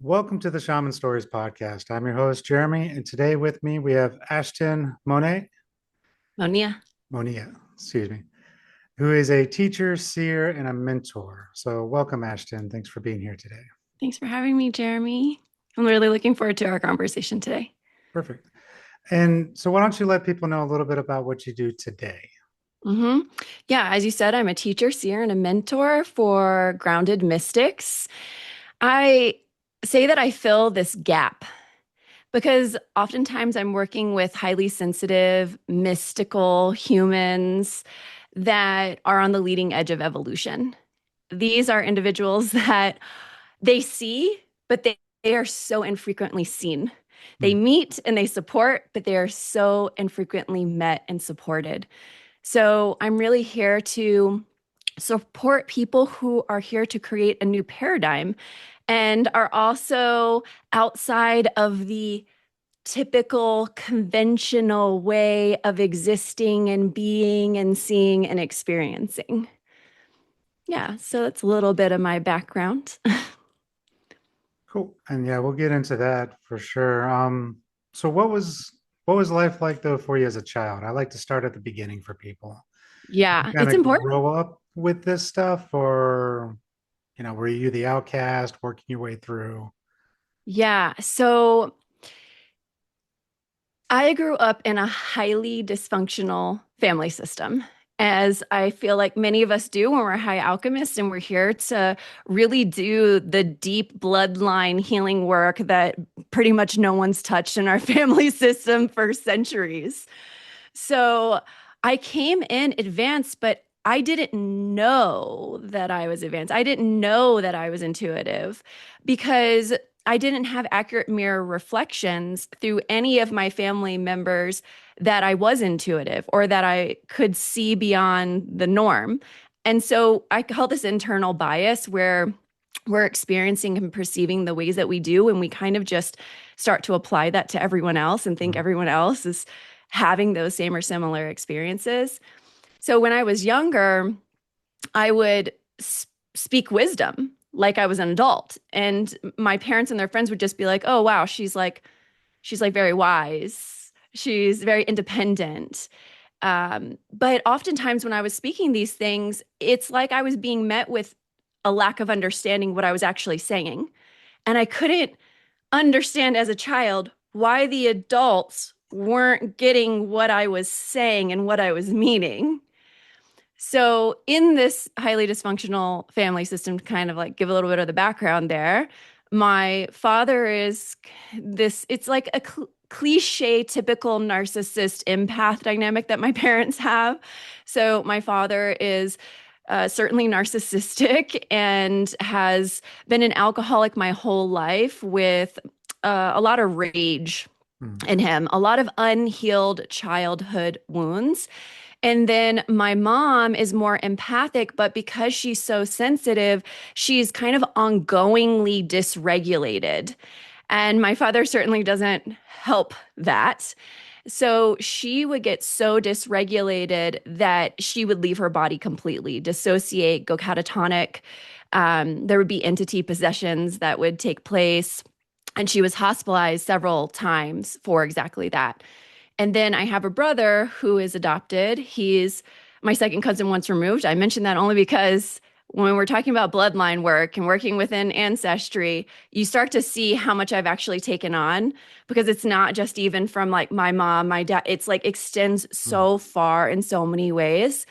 Welcome to the Shaman Stories podcast. I'm your host, Jeremy, and today with me we have Ashtyn Monea. Monea, who is a teacher, seer, and a mentor. So welcome, Ashtyn. Thanks for being here today. Thanks for having me, Jeremy. I'm really looking forward to our conversation today. Perfect. And so why don't you let people know a little bit about what you do today? hmm Yeah, as you said, I'm a teacher, seer, and a mentor for grounded mystics. I say that I fill this gap because oftentimes I'm working with highly sensitive, mystical humans that are on the leading edge of evolution. These are individuals that they see, but they are so infrequently seen. They Hmm. meet and they support, but they are so infrequently met and supported. So I'm really here to support people who are here to create a new paradigm and are also outside of the typical conventional way of existing and being and seeing and experiencing. Yeah, so that's a little bit of my background. Cool. And yeah, we'll get into that for sure. So what was life like though for you as a child? I like to start at the beginning for people. You Yeah, kind it's of important. grow up with this stuff, or were you the outcast working your way through? Yeah. So I grew up in a highly dysfunctional family system, as I feel like many of us do when we're high alchemists and we're here to really do the deep bloodline healing work that pretty much no one's touched in our family system for centuries. So I came in advanced, but I didn't know that I was advanced. I didn't know that I was intuitive because I didn't have accurate mirror reflections through any of my family members that I was intuitive or that I could see beyond the norm. And so I call this internal bias where we're experiencing and perceiving the ways that we do, and we kind of just start to apply that to everyone else and think Mhm. everyone else is having those same or similar experiences. So when I was younger, I would speak wisdom like I was an adult. And my parents and their friends would just be like, "Oh, wow, she's like very wise. She's very independent." But oftentimes when I was speaking these things, it's like I was being met with a lack of understanding what I was actually saying. And I couldn't understand as a child why the adults weren't getting what I was saying and what I was meaning. So, in this highly dysfunctional family system, to kind of like give a little bit of the background there, my father is it's like a cliche, typical narcissist empath dynamic that my parents have. So, my father is certainly narcissistic and has been an alcoholic my whole life with a lot of rage Mhm. in him, a lot of unhealed childhood wounds. And then my mom is more empathic, but because she's so sensitive, she's kind of ongoingly dysregulated. And my father certainly doesn't help that. So she would get so dysregulated that she would leave her body completely, dissociate, go catatonic. There would be entity possessions that would take place. And she was hospitalized several times for exactly that. And then I have a brother who is adopted. He's my second cousin once removed. I mention that only because when we're talking about bloodline work and working within ancestry, you start to see how much I've actually taken on because it's not just even from like my mom, my dad, it's like extends Mhm. so far in so many ways.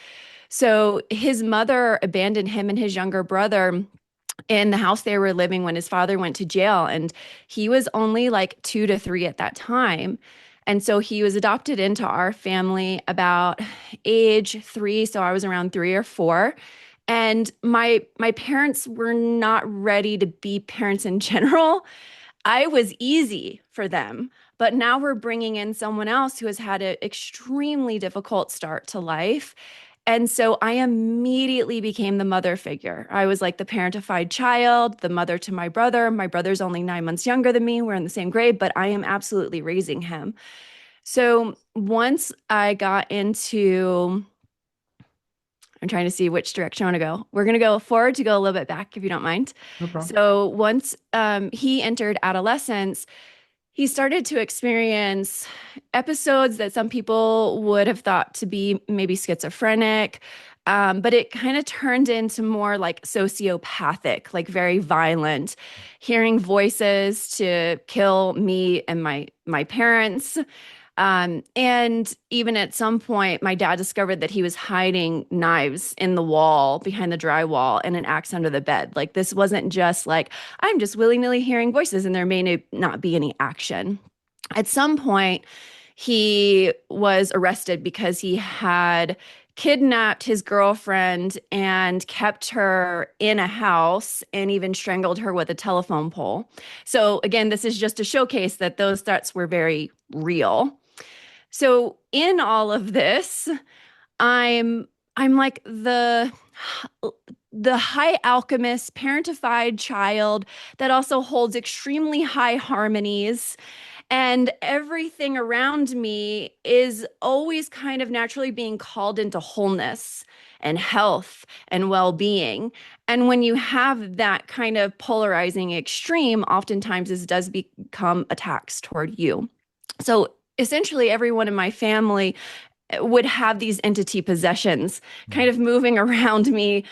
So his mother abandoned him and his younger brother in the house they were living when his father went to jail. And he was only like 2 to 3 at that time. And so he was adopted into our family about age 3. So I was around 3 or 4. And my parents were not ready to be parents in general. I was easy for them. But now we're bringing in someone else who has had an extremely difficult start to life. And so I immediately became the mother figure. I was like the parentified child, the mother to my brother. My brother's only 9 months younger than me. We're in the same grade, but I am absolutely raising him. So once I got into, I'm trying to see which direction I want to go. We're going to go forward to go a little bit back, if you don't mind. No problem. So once he entered adolescence, he started to experience episodes that some people would have thought to be maybe schizophrenic, but it kind of turned into more like sociopathic, like very violent, hearing voices to kill me and my parents. And even at some point, my dad discovered that he was hiding knives in the wall behind the drywall and an axe under the bed. Like this wasn't just like, I'm just willy-nilly hearing voices and there may not be any action. At some point, he was arrested because he had kidnapped his girlfriend and kept her in a house and even strangled her with a telephone pole. So again, this is just to showcase that those threats were very real. So in all of this, I'm like the high alchemist, parentified child that also holds extremely high harmonies. And everything around me is always kind of naturally being called into wholeness and health and well-being. And when you have that kind of polarizing extreme, oftentimes this does become attacks toward you. So essentially, everyone in my family would have these entity possessions kind of moving around me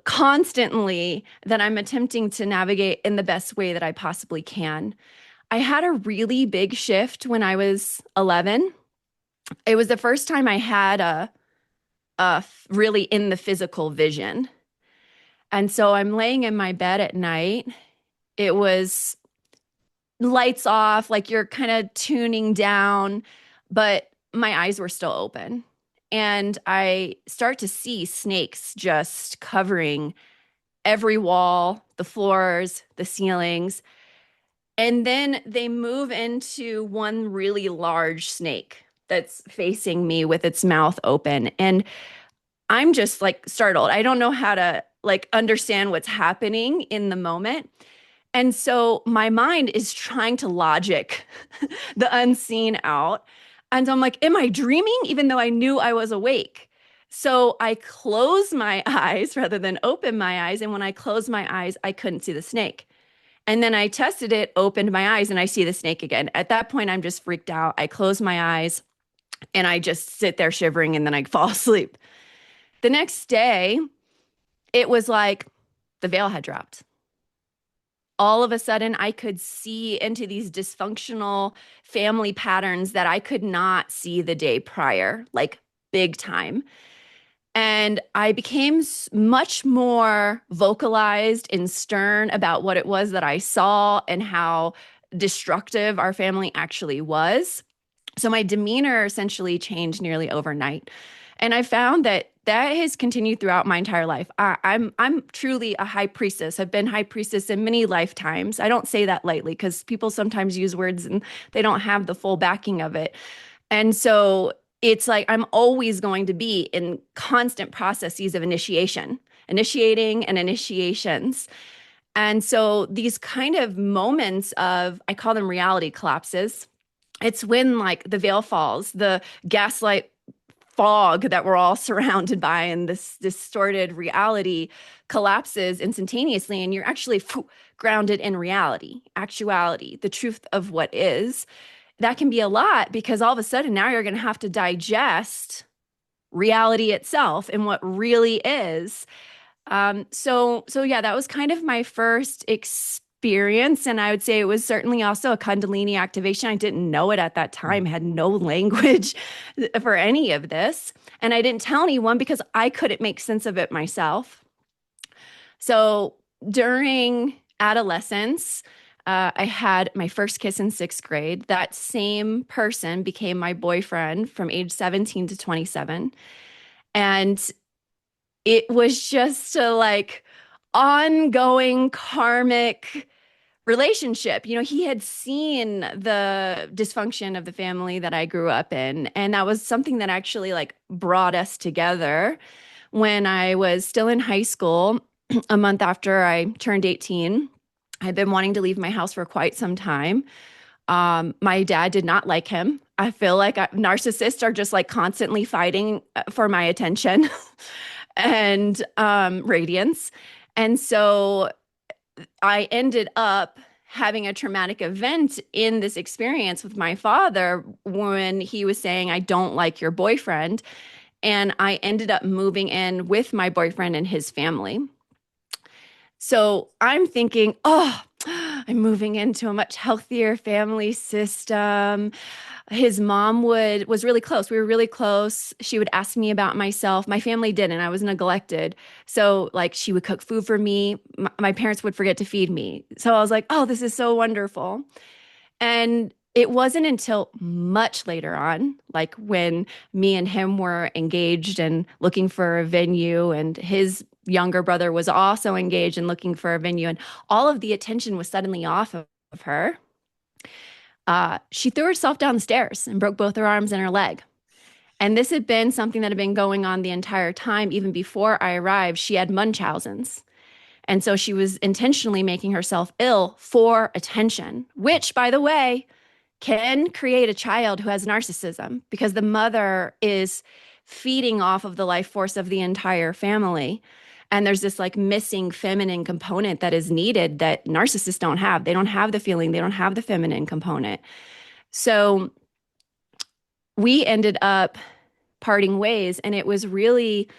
constantly that I'm attempting to navigate in the best way that I possibly can. I had a really big shift when I was 11. It was the first time I had really in the physical vision. And so I'm laying in my bed at night. It was lights off, like you're kind of tuning down, but my eyes were still open. And I start to see snakes just covering every wall, the floors, the ceilings. And then they move into one really large snake that's facing me with its mouth open. And I'm just like startled. I don't know how to like understand what's happening in the moment. And so my mind is trying to logic the unseen out. And I'm like, am I dreaming? Even though I knew I was awake. So I close my eyes rather than open my eyes. And when I closed my eyes, I couldn't see the snake. And then I tested it, opened my eyes, and I see the snake again. At that point, I'm just freaked out. I close my eyes and I just sit there shivering and then I fall asleep. The next day, it was like the veil had dropped. All of a sudden, I could see into these dysfunctional family patterns that I could not see the day prior, like big time. And I became much more vocalized and stern about what it was that I saw and how destructive our family actually was. So my demeanor essentially changed nearly overnight. And I found that that has continued throughout my entire life. I'm truly a high priestess. I've been high priestess in many lifetimes. I don't say that lightly because people sometimes use words and they don't have the full backing of it. And so it's like I'm always going to be in constant processes of initiation, initiating and initiations. And so these kind of moments of, I call them reality collapses. It's when like the veil falls, the gaslight fog that we're all surrounded by and this distorted reality collapses instantaneously and you're actually grounded in reality, actuality, the truth of what is. That can be a lot because all of a sudden now you're going to have to digest reality itself and what really is. So yeah, that was kind of my first experience. And I would say it was certainly also a Kundalini activation. I didn't know it at that time, had no language for any of this. And I didn't tell anyone because I couldn't make sense of it myself. So during adolescence, I had my first kiss in sixth grade. That same person became my boyfriend from age 17 to 27. And it was just a like ongoing karmic relationship. You know, he had seen the dysfunction of the family that I grew up in. And that was something that actually like brought us together when I was still in high school, a month after I turned 18. I'd been wanting to leave my house for quite some time. My dad did not like him. I feel like narcissists are just like constantly fighting for my attention. and radiance. And so I ended up having a traumatic event in this experience with my father when he was saying, I don't like your boyfriend. And I ended up moving in with my boyfriend and his family. So I'm thinking, oh, I'm moving into a much healthier family system. His mom was really close. We were really close. She would ask me about myself. My family didn't. I was neglected. So like she would cook food for me. My parents would forget to feed me. So I was like, oh, this is so wonderful. And it wasn't until much later on, like when me and him were engaged and looking for a venue, and his younger brother was also engaged and looking for a venue, and all of the attention was suddenly off of her. She threw herself down the stairs and broke both her arms and her leg. And this had been something that had been going on the entire time. Even before I arrived, she had Munchausen's. And so she was intentionally making herself ill for attention, which, by the way, can create a child who has narcissism because the mother is feeding off of the life force of the entire family. And there's this like missing feminine component that is needed that narcissists don't have. They don't have the feeling, they don't have the feminine component. So we ended up parting ways, and it was really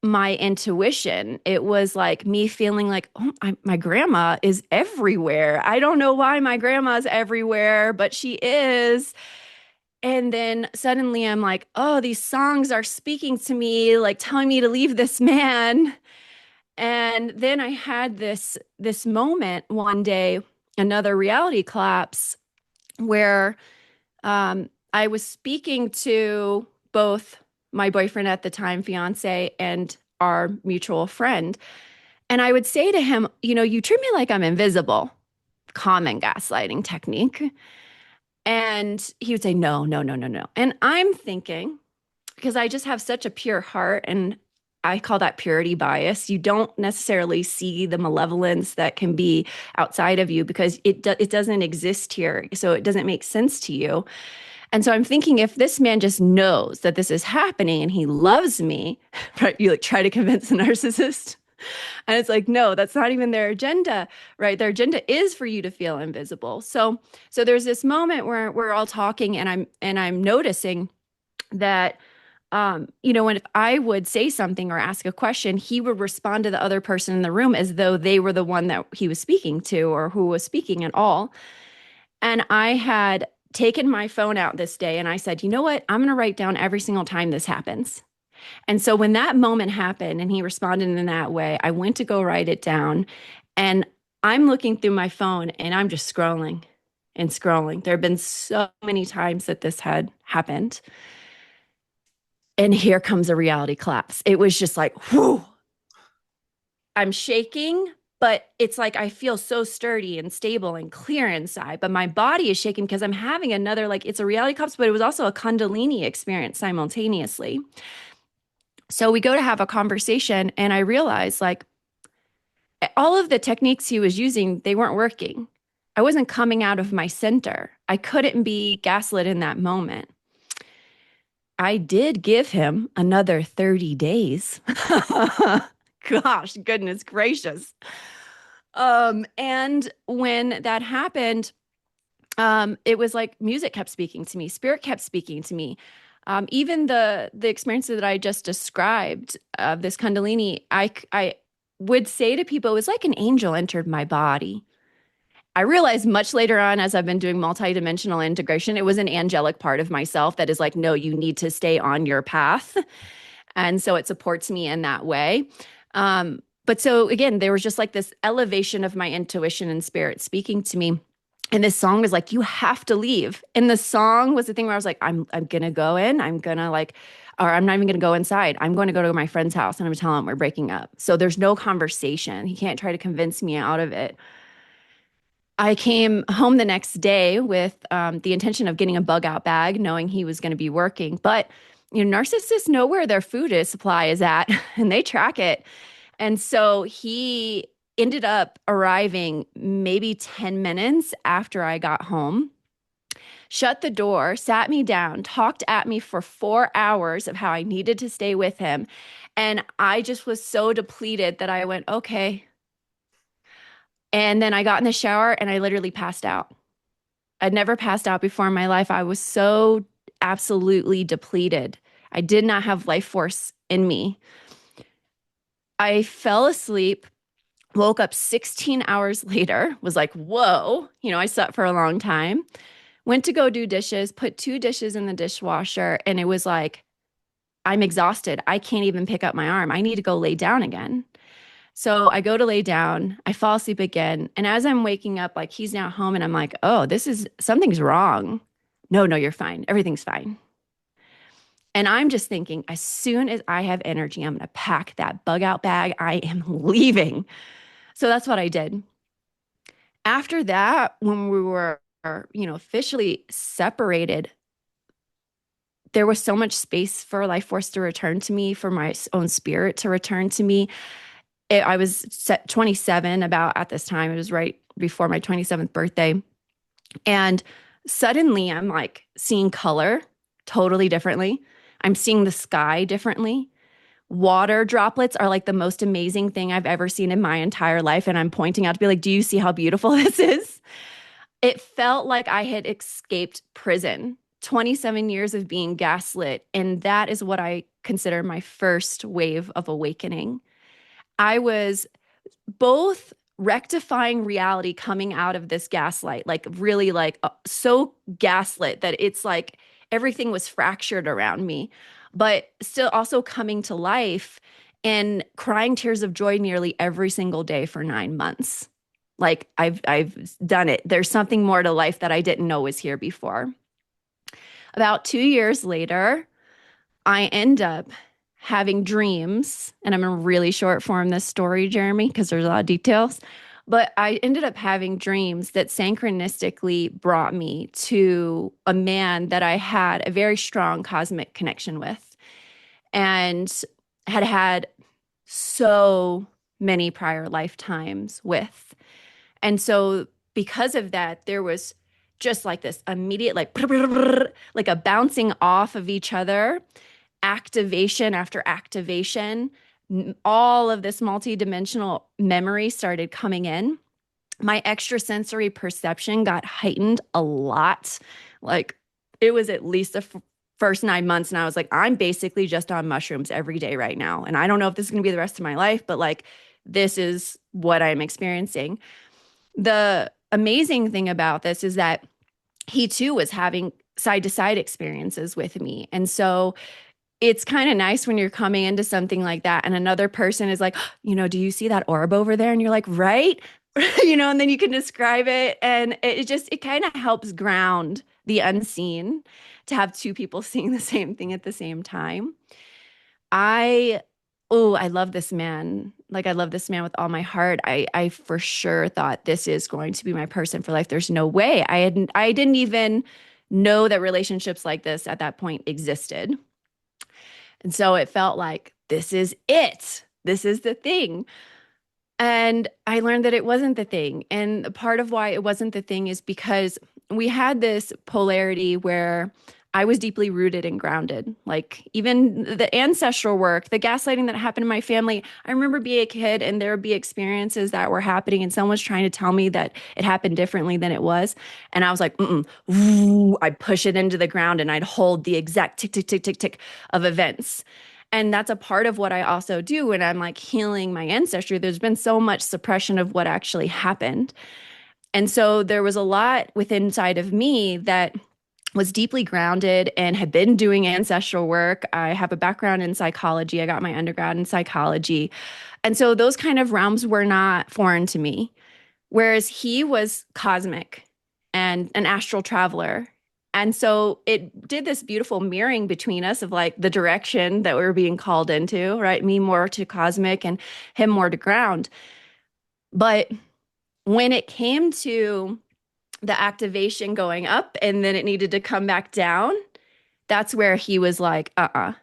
my intuition. It was like me feeling like, oh, my grandma is everywhere. I don't know why my grandma's everywhere, but she is. And then suddenly I'm like, oh, these songs are speaking to me, like telling me to leave this man. And then I had this moment one day, another reality collapse, where I was speaking to both my boyfriend at the time, fiance, and our mutual friend. And I would say to him, you know, you treat me like I'm invisible, common gaslighting technique. And he would say, no, no, no, no, no. And I'm thinking, because I just have such a pure heart, and I call that purity bias. You don't necessarily see the malevolence that can be outside of you because it doesn't exist here. So it doesn't make sense to you. And so I'm thinking, if this man just knows that this is happening and he loves me, right? You like try to convince a narcissist. And it's like, no, that's not even their agenda, right? Their agenda is for you to feel invisible. So there's this moment where we're all talking, and I'm noticing that you know, when if I would say something or ask a question, he would respond to the other person in the room as though they were the one that he was speaking to or who was speaking at all. And I had taken my phone out this day and I said, you know what? I'm going to write down every single time this happens. And so when that moment happened and he responded in that way, I went to go write it down, and I'm looking through my phone and I'm just scrolling and scrolling. There have been so many times that this had happened. And here comes a reality collapse. It was just like, whoo, I'm shaking, but it's like I feel so sturdy and stable and clear inside. But my body is shaking because I'm having another, like, it's a reality collapse, but it was also a Kundalini experience simultaneously. So we go to have a conversation, and I realize, like, all of the techniques he was using, they weren't working. I wasn't coming out of my center. I couldn't be gaslit in that moment. I did give him another 30 days. Gosh, goodness gracious. And when that happened, it was like music kept speaking to me, spirit kept speaking to me. Even the experiences that I just described of this Kundalini, I would say to people, it was like an angel entered my body. I realized much later on, as I've been doing multidimensional integration, it was an angelic part of myself that is like, no, you need to stay on your path. And so it supports me in that way. But so again, there was just like this elevation of my intuition and spirit speaking to me. And this song was like, you have to leave. And the song was the thing where I was like, I'm gonna go in. I'm gonna like, or I'm not even gonna go inside. I'm going to go to my friend's house and I'm gonna tell him we're breaking up. So there's no conversation. He can't try to convince me out of it. I came home the next day with the intention of getting a bug out bag, knowing he was going to be working. But you know, narcissists know where their supply is at, and they track it. And so he ended up arriving maybe 10 minutes after I got home shut the door, sat me down, talked at me for 4 hours of how I needed to stay with him. And I just was so depleted that I went, okay. And then I got in the shower and I literally passed out. I'd never passed out before in my life. I was so absolutely depleted. I did not have life force in me. I fell asleep, woke up 16 hours later, was like, whoa, I slept for a long time. Went to go do dishes, put two dishes in the dishwasher, and it was like, I'm exhausted. I can't even pick up my arm. I need to go lay down again. So I go to lay down, I fall asleep again. And as I'm waking up, like he's now home, and I'm like, oh, something's wrong. No, no, you're fine. Everything's fine. And I'm just thinking, as soon as I have energy, I'm going to pack that bug out bag. I am leaving. So that's what I did. After that, when we were, officially separated, there was so much space for life force to return to me, for my own spirit to return to me. I was 27 about at this time. It was right before my 27th birthday. And suddenly I'm like seeing color totally differently. I'm seeing the sky differently. Water droplets are like the most amazing thing I've ever seen in my entire life. And I'm pointing out to be like, do you see how beautiful this is? It felt like I had escaped prison, 27 years of being gaslit. And that is what I consider my first wave of awakening. I was both rectifying reality coming out of this gaslight, like really like so gaslit that it's like everything was fractured around me, but still also coming to life and crying tears of joy nearly every single day for 9 months. Like I've done it. There's something more to life that I didn't know was here before. About 2 years later, I end up having dreams, and I'm in really short form this story, Jeremy, because there's a lot of details. But I ended up having dreams that synchronistically brought me to a man that I had a very strong cosmic connection with and had had so many prior lifetimes with. And so, because of that, there was just like this immediate, like a bouncing off of each other, activation after activation. All of this multidimensional memory started coming in. My extrasensory perception got heightened a lot. Like it was at least the first 9 months, and I was like, I'm basically just on mushrooms every day right now. And I don't know if this is going to be the rest of my life, but like this is what I'm experiencing. The amazing thing about this is that he too was having side to side experiences with me. And so it's kind of nice when you're coming into something like that and another person is like, do you see that orb over there? And you're like, right? And then you can describe it. And it kind of helps ground the unseen to have two people seeing the same thing at the same time. I I love this man. Like I love this man with all my heart. I for sure thought this is going to be my person for life. There's no way. I didn't even know that relationships like this at that point existed. And so it felt like this is it. This is the thing. And I learned that it wasn't the thing. And part of why it wasn't the thing is because we had this polarity where I was deeply rooted and grounded. Like even the ancestral work, the gaslighting that happened in my family, I remember being a kid and there would be experiences that were happening and someone was trying to tell me that it happened differently than it was. And I was like, mm-mm. Ooh, I'd push it into the ground and I'd hold the exact tick, tick, tick, tick, tick of events. And that's a part of what I also do when I'm like healing my ancestry. There's been so much suppression of what actually happened. And so there was a lot within inside of me that was deeply grounded and had been doing ancestral work. I have a background in psychology. I got my undergrad in psychology. And so those kind of realms were not foreign to me. Whereas he was cosmic and an astral traveler. And so it did this beautiful mirroring between us of like the direction that we were being called into, right? Me more to cosmic and him more to ground. But when it came to the activation going up and then it needed to come back down, that's where he was like, no,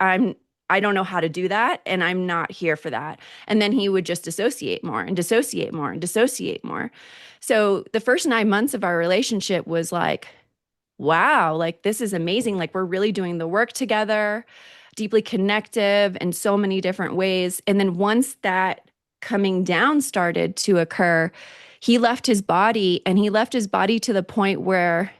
I'm I don't know how to do that, and I'm not here for that. And then he would just dissociate more and dissociate more and dissociate more. So the first 9 months of our relationship was like, wow, like this is amazing. Like we're really doing the work together, deeply connective in so many different ways. And then once that coming down started to occur, he left his body, and he left his body to the point where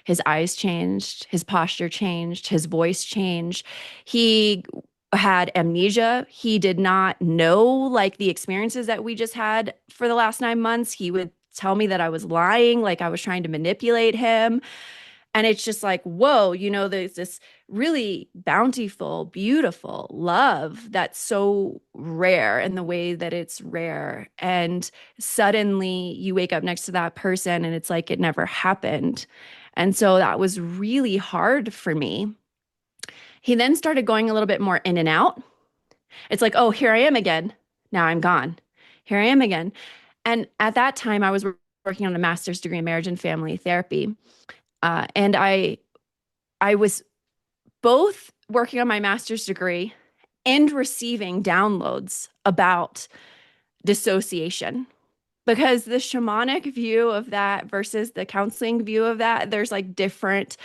his eyes changed, his posture changed, his voice changed. He had amnesia. He did not know like the experiences that we just had for the last 9 months. He would tell me that I was lying, like I was trying to manipulate him. And it's just like, whoa, there's this really bountiful, beautiful love that's so rare in the way that it's rare. And suddenly you wake up next to that person and it's like it never happened. And so that was really hard for me. He then started going a little bit more in and out. It's like, oh, here I am again. Now I'm gone. Here I am again. And at that time, I was working on a master's degree in marriage and family therapy. And I was both working on my master's degree and receiving downloads about dissociation, because the shamanic view of that versus the counseling view of that, there's like different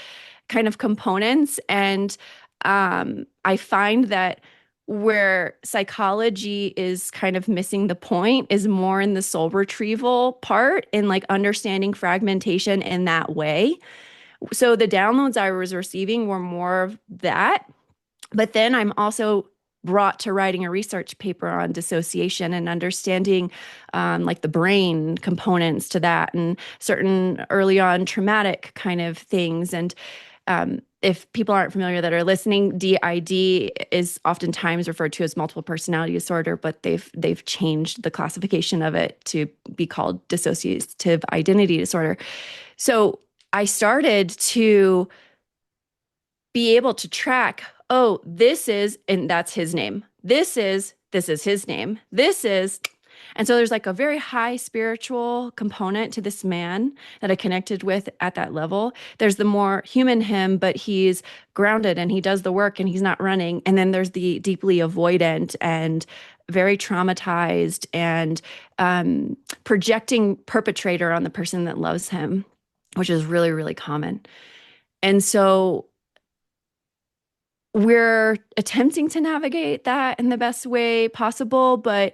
kind of components. And I find that where psychology is kind of missing the point is more in the soul retrieval part, in like understanding fragmentation in that way. So the downloads I was receiving were more of that. But then I'm also brought to writing a research paper on dissociation and understanding like the brain components to that and certain early on traumatic kind of things. And if people aren't familiar that are listening, DID is oftentimes referred to as multiple personality disorder, but they've changed the classification of it to be called dissociative identity disorder. So I started to be able to track, oh, this is, and that's his name. This is his name. And so there's like a very high spiritual component to this man that I connected with at that level. There's the more human him, but he's grounded and he does the work and he's not running. And then there's the deeply avoidant and very traumatized and projecting perpetrator on the person that loves him, which is really, really common. And so we're attempting to navigate that in the best way possible, but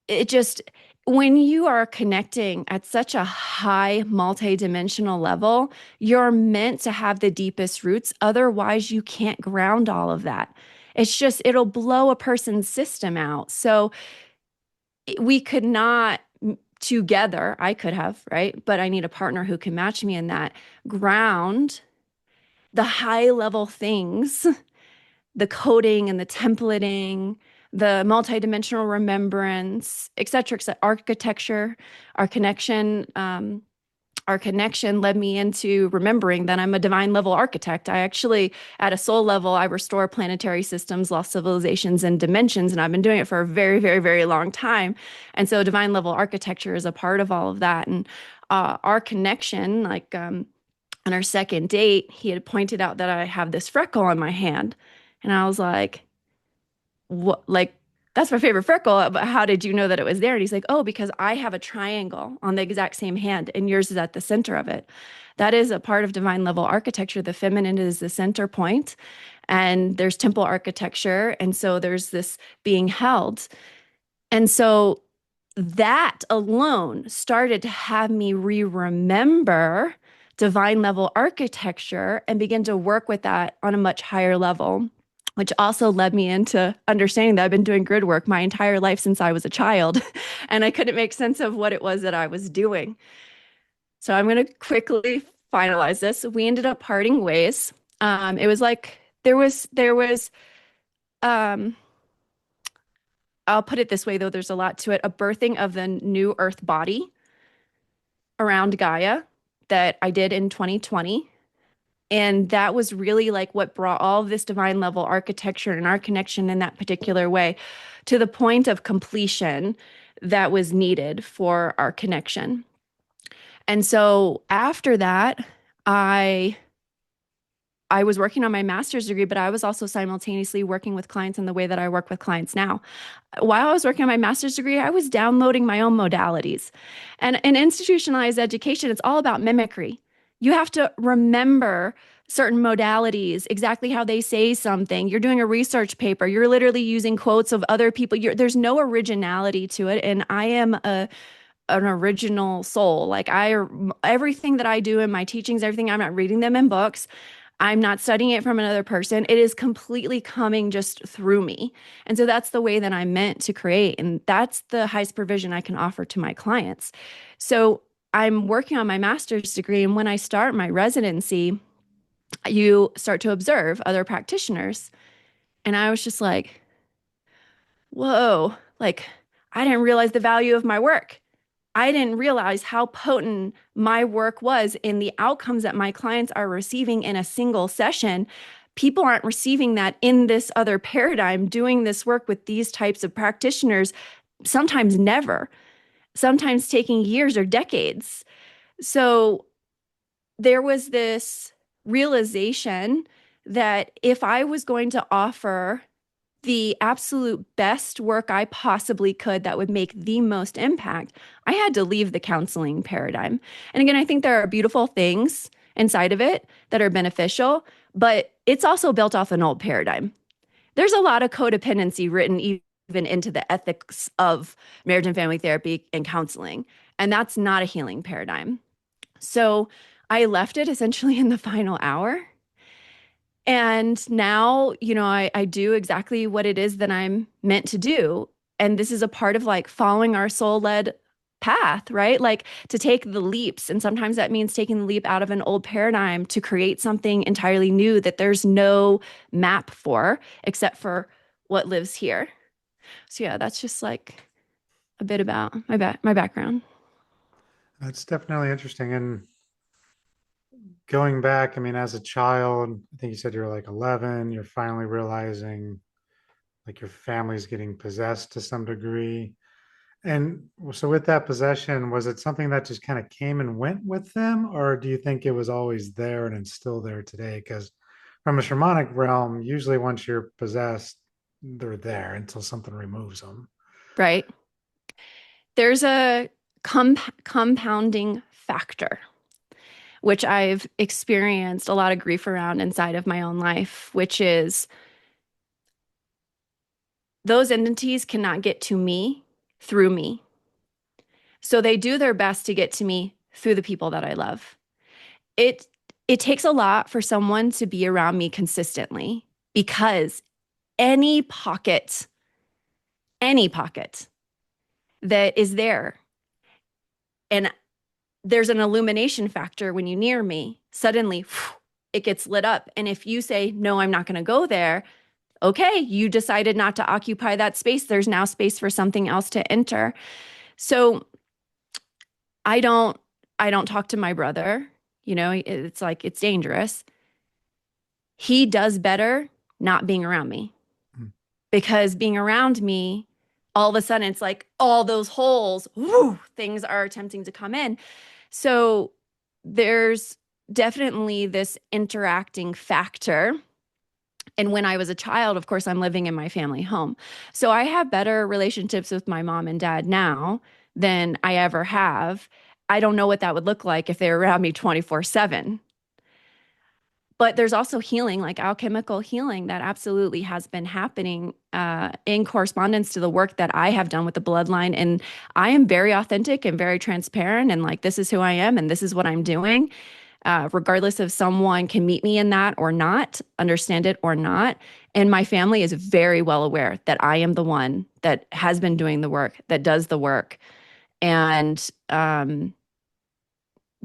it just, when you are connecting at such a high multidimensional level, you're meant to have the deepest roots. Otherwise, you can't ground all of that. It's just, it'll blow a person's system out. So we could not together, I could have, right? But I need a partner who can match me in that ground the high level things, the coding and the templating, the multidimensional remembrance, et cetera, architecture, our connection. Our connection led me into remembering that I'm a divine level architect. I actually, at a soul level, I restore planetary systems, lost civilizations, and dimensions. And I've been doing it for a very, very, very long time. And so divine level architecture is a part of all of that. And our connection, like on our second date, he had pointed out that I have this freckle on my hand. And I was like, what? Like, that's my favorite freckle. But how did you know that it was there? And he's like, oh, because I have a triangle on the exact same hand and yours is at the center of it. That is a part of divine level architecture. The feminine is the center point, and there's temple architecture. And so there's this being held. And so that alone started to have me remember divine level architecture and begin to work with that on a much higher level, which also led me into understanding that I've been doing grid work my entire life since I was a child. And I couldn't make sense of what it was that I was doing. So I'm going to quickly finalize this. We ended up parting ways. It was like there was um, I'll put it this way, though, there's a lot to it, a birthing of the new earth body around Gaia that I did in 2020. And that was really like what brought all of this divine level architecture and our connection in that particular way to the point of completion that was needed for our connection. And so after that, I I was working on my master's degree, but I was also simultaneously working with clients in the way that I work with clients now. While I was working on my master's degree, I was downloading my own modalities. And in institutionalized education, it's all about mimicry. You have to remember certain modalities, exactly how they say something. You're doing a research paper, you're literally using quotes of other people. There's no originality to it. And I am an original soul. Like everything that I do in my teachings, everything, I'm not reading them in books. I'm not studying it from another person. It is completely coming just through me. And so that's the way that I'm meant to create. And that's the highest provision I can offer to my clients. So I'm working on my master's degree. And when I start my residency, you start to observe other practitioners. And I was just like, whoa, like I didn't realize the value of my work. I didn't realize how potent my work was in the outcomes that my clients are receiving in a single session. People aren't receiving that in this other paradigm, doing this work with these types of practitioners, sometimes never, sometimes taking years or decades. So there was this realization that if I was going to offer the absolute best work I possibly could that would make the most impact, I had to leave the counseling paradigm. And again, I think there are beautiful things inside of it that are beneficial, but it's also built off an old paradigm. There's a lot of codependency written even into the ethics of marriage and family therapy and counseling, and that's not a healing paradigm. So I left it essentially in the final hour. And now, I do exactly what it is that I'm meant to do. And this is a part of like following our soul led path, right? Like to take the leaps. And sometimes that means taking the leap out of an old paradigm to create something entirely new that there's no map for except for what lives here. So, yeah, that's just like a bit about my background. That's definitely interesting. And going back, I mean, as a child, I think you said you were like 11, you're finally realizing like your family's getting possessed to some degree. And so with that possession, was it something that just kind of came and went with them, or do you think it was always there and it's still there today? Because from a shamanic realm, usually once you're possessed, they're there until something removes them. Right. There's a compounding factor, which I've experienced a lot of grief around inside of my own life, which is those entities cannot get to me through me. So they do their best to get to me through the people that I love. It it takes a lot for someone to be around me consistently because any pocket, any pocket that is there and there's an illumination factor when you near me, suddenly it gets lit up. And if you say, no, I'm not going to go there, okay, you decided not to occupy that space. There's now space for something else to enter. So I don't I don't talk to my brother. It's like it's dangerous. He does better not being around me Mm. because being around me, all of a sudden it's like all those holes, whoo, things are attempting to come in. So there's definitely this interacting factor. And when I was a child, of course, I'm living in my family home. So I have better relationships with my mom and dad now than I ever have. I don't know what that would look like if they were around me 24/7. But there's also healing, like alchemical healing, that absolutely has been happening in correspondence to the work that I have done with the bloodline. And I am very authentic and very transparent. And like, this is who I am and this is what I'm doing. Regardless if someone can meet me in that or not, understand it or not. And my family is very well aware that I am the one that has been doing the work, that does the work. And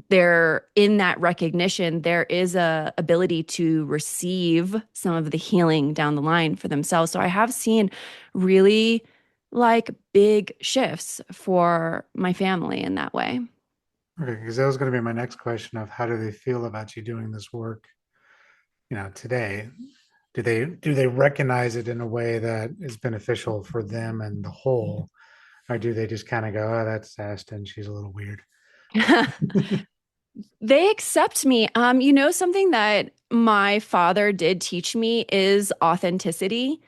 there, in that recognition, there is a ability to receive some of the healing down the line for themselves. So I have seen really like big shifts for my family in that way. Okay, because that was going to be my next question of how do they feel about you doing this work, today? Do they recognize it in a way that is beneficial for them and the whole, or do they just kind of go, oh, that's Ashtyn, she's a little weird? They accept me. Something that my father did teach me is authenticity.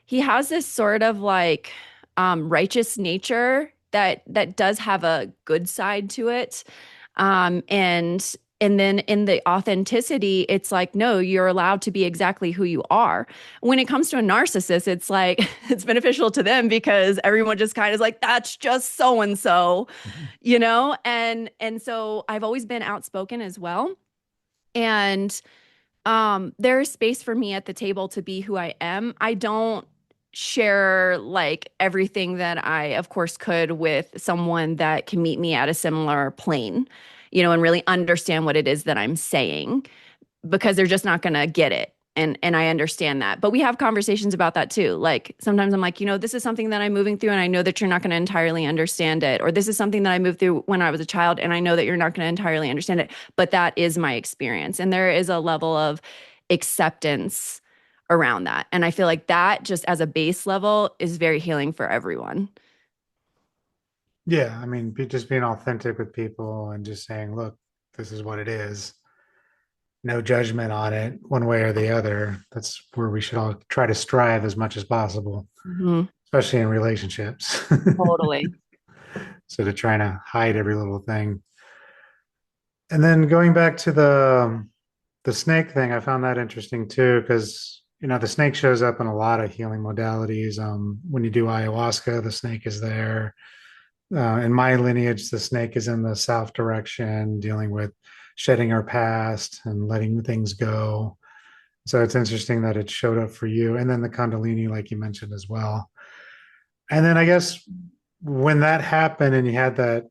He has this sort of like righteous nature that does have a good side to it. And then in the authenticity, it's like, no, you're allowed to be exactly who you are. When it comes to a narcissist, it's like it's beneficial to them because everyone just kind of is like, that's just so and so, and so I've always been outspoken as well. And there's space for me at the table to be who I am. I don't share like everything that I, of course, could with someone that can meet me at a similar plane, and really understand what it is that I'm saying because they're just not going to get it. And I understand that. But we have conversations about that too. Like sometimes I'm like, this is something that I'm moving through and I know that you're not going to entirely understand it. Or this is something that I moved through when I was a child and I know that you're not going to entirely understand it. But that is my experience. And there is a level of acceptance around that. And I feel like that just as a base level is very healing for everyone. Yeah, I mean, just being authentic with people and just saying, look, this is what it is. No judgment on it, one way or the other. That's where we should all try to strive as much as possible, Mhm. especially in relationships. Totally. So to try to hide every little thing. And then going back to the snake thing, I found that interesting too, because the snake shows up in a lot of healing modalities. When you do ayahuasca, the snake is there. In my lineage, the snake is in the south direction, dealing with shedding our past and letting things go. So it's interesting that it showed up for you. And then the Kundalini, like you mentioned as well. And then I guess when that happened and you had that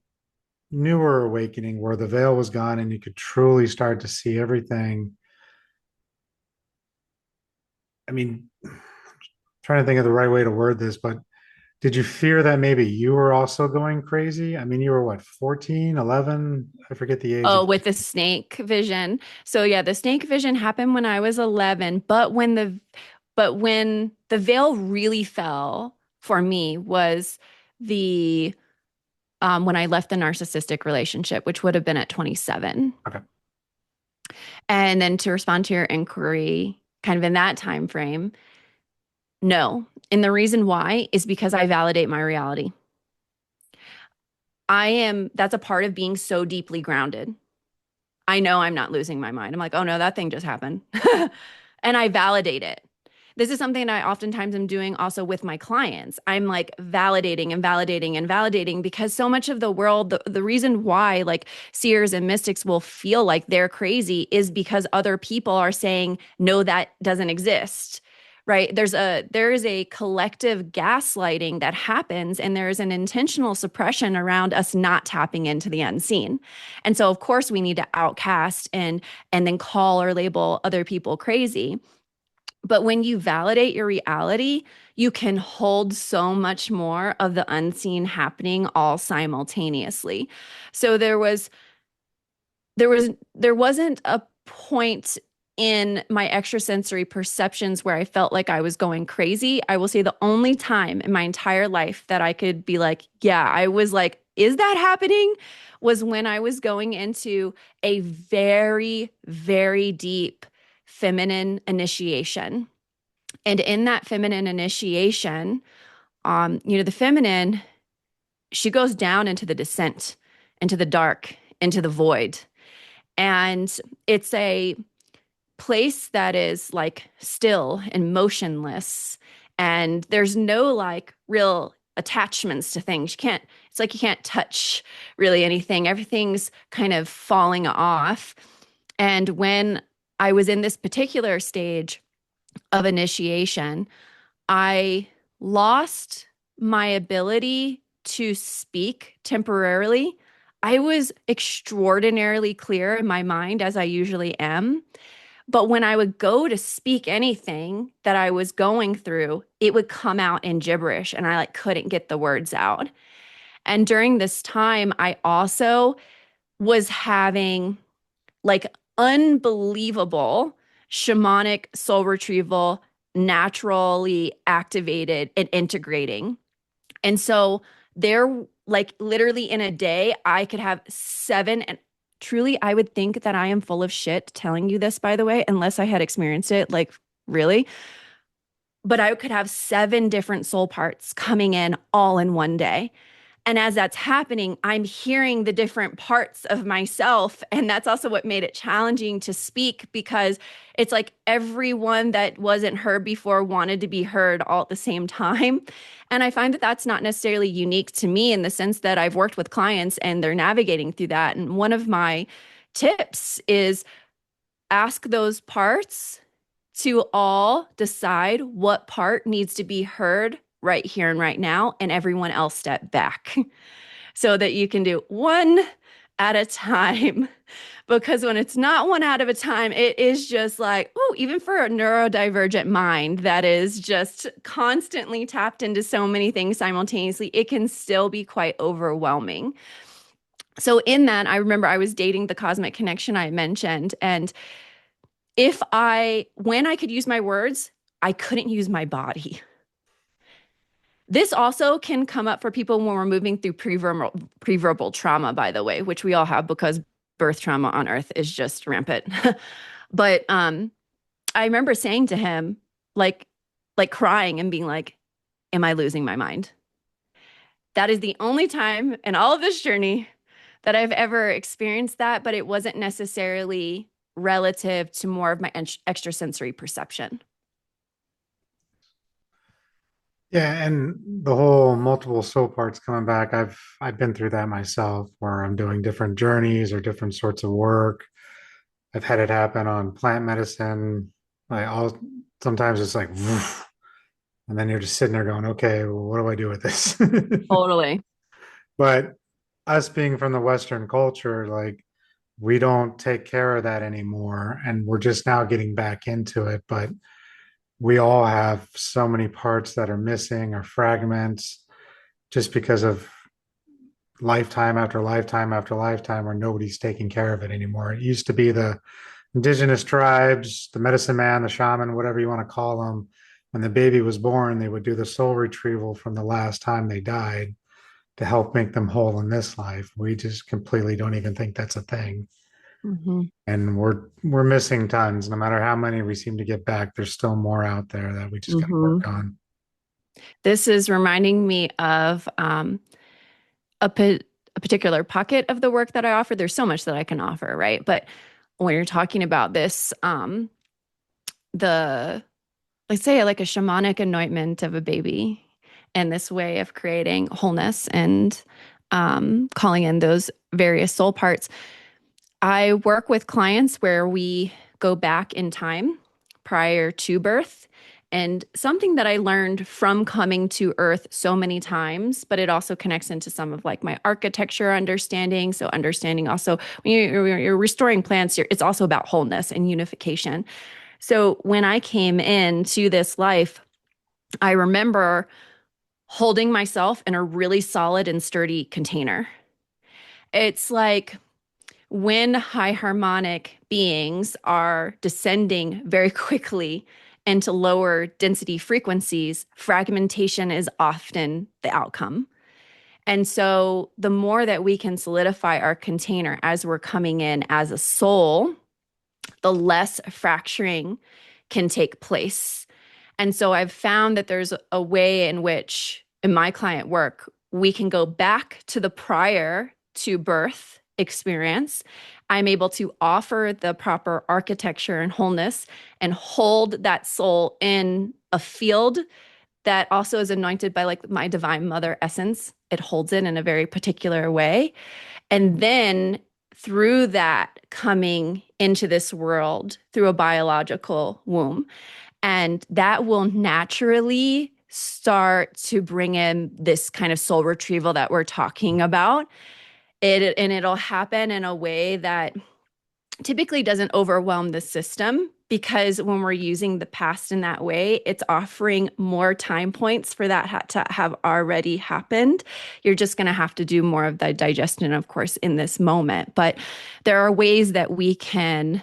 newer awakening where the veil was gone and you could truly start to see everything. I mean, trying to think of the right way to word this, but did you fear that maybe you were also going crazy? I mean, you were what, 14, 11? I forget the age. Oh, with the snake vision. So yeah, the snake vision happened when I was 11, but when the veil really fell for me was the when I left the narcissistic relationship, which would have been at 27. Okay. And then to respond to your inquiry, kind of in that time frame, no. And the reason why is because I validate my reality. That's a part of being so deeply grounded. I know I'm not losing my mind. I'm like, oh no, that thing just happened. And I validate it. This is something I oftentimes am doing also with my clients. I'm like validating and validating and validating because so much of the world, the reason why like seers and mystics will feel like they're crazy is because other people are saying, no, that doesn't exist. Right. There is a collective gaslighting that happens, and there is an intentional suppression around us not tapping into the unseen. And so, of course, we need to outcast and then call or label other people crazy. But when you validate your reality, you can hold so much more of the unseen happening all simultaneously. So there wasn't a point in my extrasensory perceptions where I felt like I was going crazy. I will say the only time in my entire life that I could be like, yeah, I was like, is that happening? Was when I was going into a very, very deep feminine initiation. And in that feminine initiation, the feminine, she goes down into the descent, into the dark, into the void. And it's a place that is like still and motionless. And there's no like real attachments to things. It's like you can't touch really anything. Everything's kind of falling off. And when I was in this particular stage of initiation, I lost my ability to speak temporarily. I was extraordinarily clear in my mind, as I usually am. But when I would go to speak anything that I was going through, it would come out in gibberish and I like couldn't get the words out. And during this time, I also was having like unbelievable shamanic soul retrieval, naturally activated and integrating. And so there, like literally in a day, I could have 7 and truly, I would think that I am full of shit telling you this, by the way, unless I had experienced it, like really. But I could have 7 different soul parts coming in all in one day. And as that's happening, I'm hearing the different parts of myself. And that's also what made it challenging to speak because it's like everyone that wasn't heard before wanted to be heard all at the same time. And I find that that's not necessarily unique to me in the sense that I've worked with clients and they're navigating through that. And one of my tips is ask those parts to all decide what part needs to be heard right here and right now, and everyone else step back so that you can do one at a time. Because when it's not one at a time, it is just like, oh, even for a neurodivergent mind that is just constantly tapped into so many things simultaneously, it can still be quite overwhelming. So, in that, I remember I was dating the cosmic connection I mentioned. And when I could use my words, I couldn't use my body. This also can come up for people when we're moving through preverbal trauma, by the way, which we all have because birth trauma on Earth is just rampant. But I remember saying to him, like, like crying and being like, "Am I losing my mind?" That is the only time in all of this journey that I've ever experienced that, but it wasn't necessarily relative to more of my extrasensory perception. Yeah, and the whole multiple soul parts coming back, I've been through that myself where I'm doing different journeys or different sorts of work. I've had it happen on plant medicine. I all sometimes it's like woof, and then you're just sitting there going, okay, well, what do I do with this? Totally. But us being from the Western culture, like we don't take care of that anymore. And we're just now getting back into it. But we all have so many parts that are missing or fragments just because of lifetime after lifetime after lifetime where nobody's taking care of it anymore. It used to be the indigenous tribes, the medicine man, the shaman, whatever you want to call them. When the baby was born, they would do the soul retrieval from the last time they died to help make them whole in this life. We just completely don't even think that's a thing. Mhm. And we're missing tons. No matter how many we seem to get back, there's still more out there that we just got to work Mhm. on. This is reminding me of a, a particular pocket of the work that I offer. There's so much that I can offer, right? But when you're talking about this, the let's say like a shamanic anointment of a baby and this way of creating wholeness and calling in those various soul parts. I work with clients where we go back in time prior to birth. And something that I learned from coming to Earth so many times, but it also connects into some of like my architecture understanding. So, understanding also when you're restoring plants, it's also about wholeness and unification. So, when I came into this life, I remember holding myself in a really solid and sturdy container. It's like, when high harmonic beings are descending very quickly into lower density frequencies, fragmentation is often the outcome. And so, the more that we can solidify our container as we're coming in as a soul, the less fracturing can take place. And so, I've found that there's a way in which, in my client work, we can go back to the prior to birth experience. I'm able to offer the proper architecture and wholeness and hold that soul in a field that also is anointed by like my divine mother essence. It holds it in a very particular way. And then through that coming into this world through a biological womb. And that will naturally start to bring in this kind of soul retrieval that we're talking about. And it'll happen in a way that typically doesn't overwhelm the system because when we're using the past in that way, it's offering more time points for that to have already happened. You're just going to have to do more of the digestion, of course, in this moment. But there are ways that we can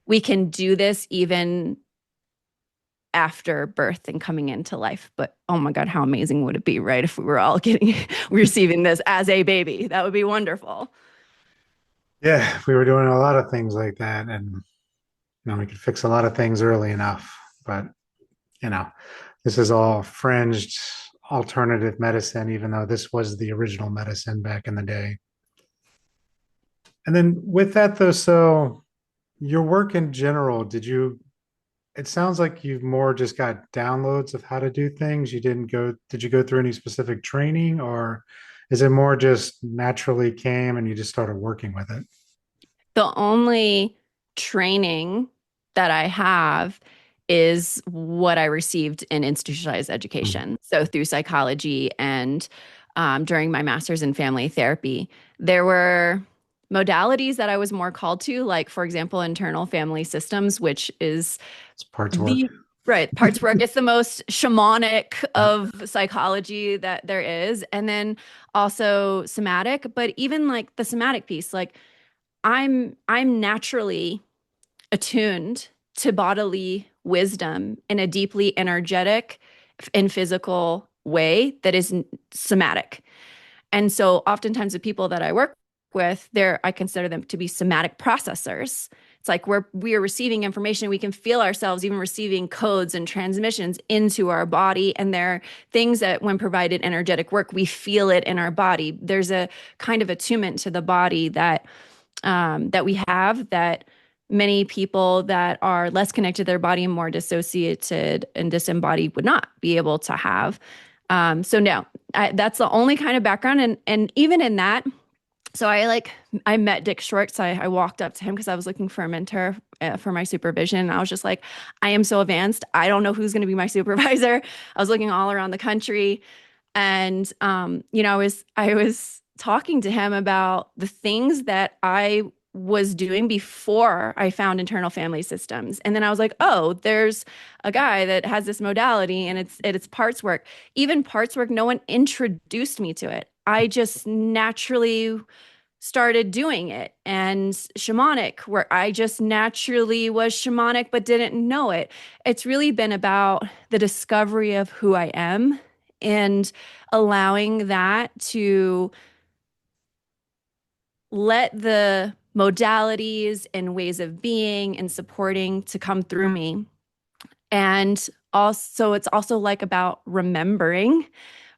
do this even after birth and coming into life. But oh my God, how amazing would it be, right? If we were all getting receiving this as a baby, that would be wonderful. Yeah, we were doing a lot of things like that, and we could fix a lot of things early enough. But you know, this is all fringed alternative medicine, even though this was the original medicine back in the day. And then with that though, so your work in general, it sounds like you've more just got downloads of how to do things. Did you go through any specific training, or is it more just naturally came and you just started working with it? The only training that I have is what I received in institutionalized Hmm. education. So through psychology and during my master's in family therapy, there were modalities that I was more called to, like, for example, internal family systems, which is It's parts work. the right parts work. It's the most shamanic Yeah. of psychology that there is. And then also somatic, but even like the somatic piece, like I'm naturally attuned to bodily wisdom in a deeply energetic and physical way that is somatic. And so oftentimes the people that I work with, I consider them to be somatic processors. It's like we are receiving information, we can feel ourselves even receiving codes and transmissions into our body. And there are things that when provided energetic work, we feel it in our body. There's a kind of attunement to the body that we have that many people that are less connected to their body and more dissociated and disembodied would not be able to have. So no, that's the only kind of background, and even in that, so I met Dick Schwartz. I walked up to him because I was looking for a mentor for my supervision. I was just like, I am so advanced. I don't know who's going to be my supervisor. I was looking all around the country, and I was talking to him about the things that I was doing before I found internal family systems. And then I was like, oh, there's a guy that has this modality and it's parts work. Even parts work, no one introduced me to it. I just naturally started doing it. And shamanic, where I just naturally was shamanic but didn't know it. It's really been about the discovery of who I am and allowing that to let the modalities and ways of being and supporting to come through me. And also, it's also like about remembering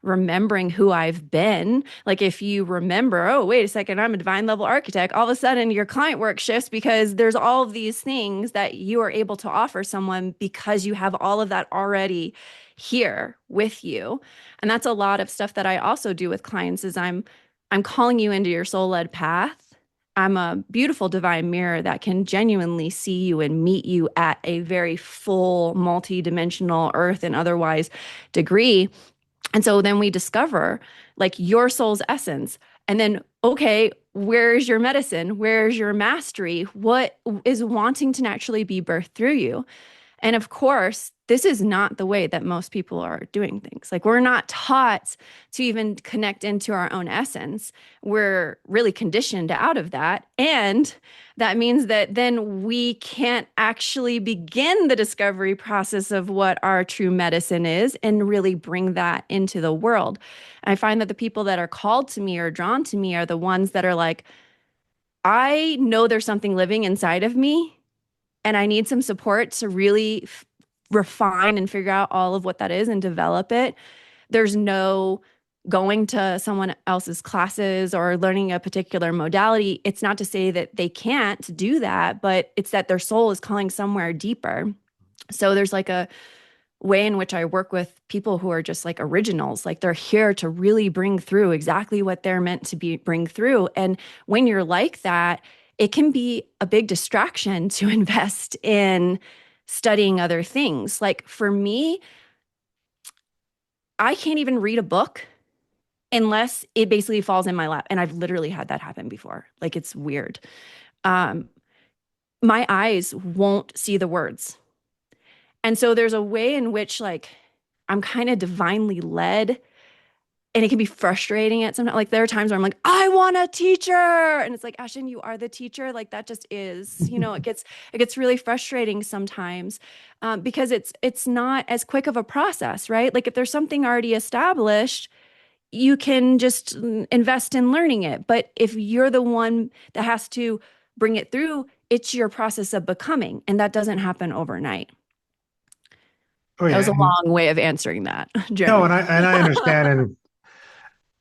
who I've been. Like if you remember, oh, wait a second, I'm a divine level architect, all of a sudden your client work shifts because there's all of these things that you are able to offer someone because you have all of that already here with you. And that's a lot of stuff that I also do with clients is I'm calling you into your soul-led path. I'm a beautiful divine mirror that can genuinely see you and meet you at a very full, multi-dimensional earth and otherwise degree. And so then we discover like your soul's essence. And then, okay, where's your medicine? Where's your mastery? What is wanting to naturally be birthed through you? And of course, this is not the way that most people are doing things. Like, we're not taught to even connect into our own essence. We're really conditioned out of that. And that means that then we can't actually begin the discovery process of what our true medicine is and really bring that into the world. I find that the people that are called to me or drawn to me are the ones that are like, I know there's something living inside of me and I need some support to really refine and figure out all of what that is and develop it. There's no going to someone else's classes or learning a particular modality. It's not to say that they can't do that, but it's that their soul is calling somewhere deeper. So there's like a way in which I work with people who are just like originals, like they're here to really bring through exactly what they're meant to be bring through. And when you're like that, it can be a big distraction to invest in studying other things. Like for me, I can't even read a book unless it basically falls in my lap. And I've literally had that happen before. Like it's weird. Um, my eyes won't see the words. And so there's a way in which like I'm kind of divinely led and it can be frustrating at sometimes. Like there are times where I'm like, I want a teacher. And it's like, Ashtyn, you are the teacher. Like that just is, it gets really frustrating sometimes because it's not as quick of a process, right? Like if there's something already established, you can just invest in learning it. But if you're the one that has to bring it through, it's your process of becoming, and that doesn't happen overnight. Oh That yeah, was a and long way of answering that, no, Jeremy. and I understand, and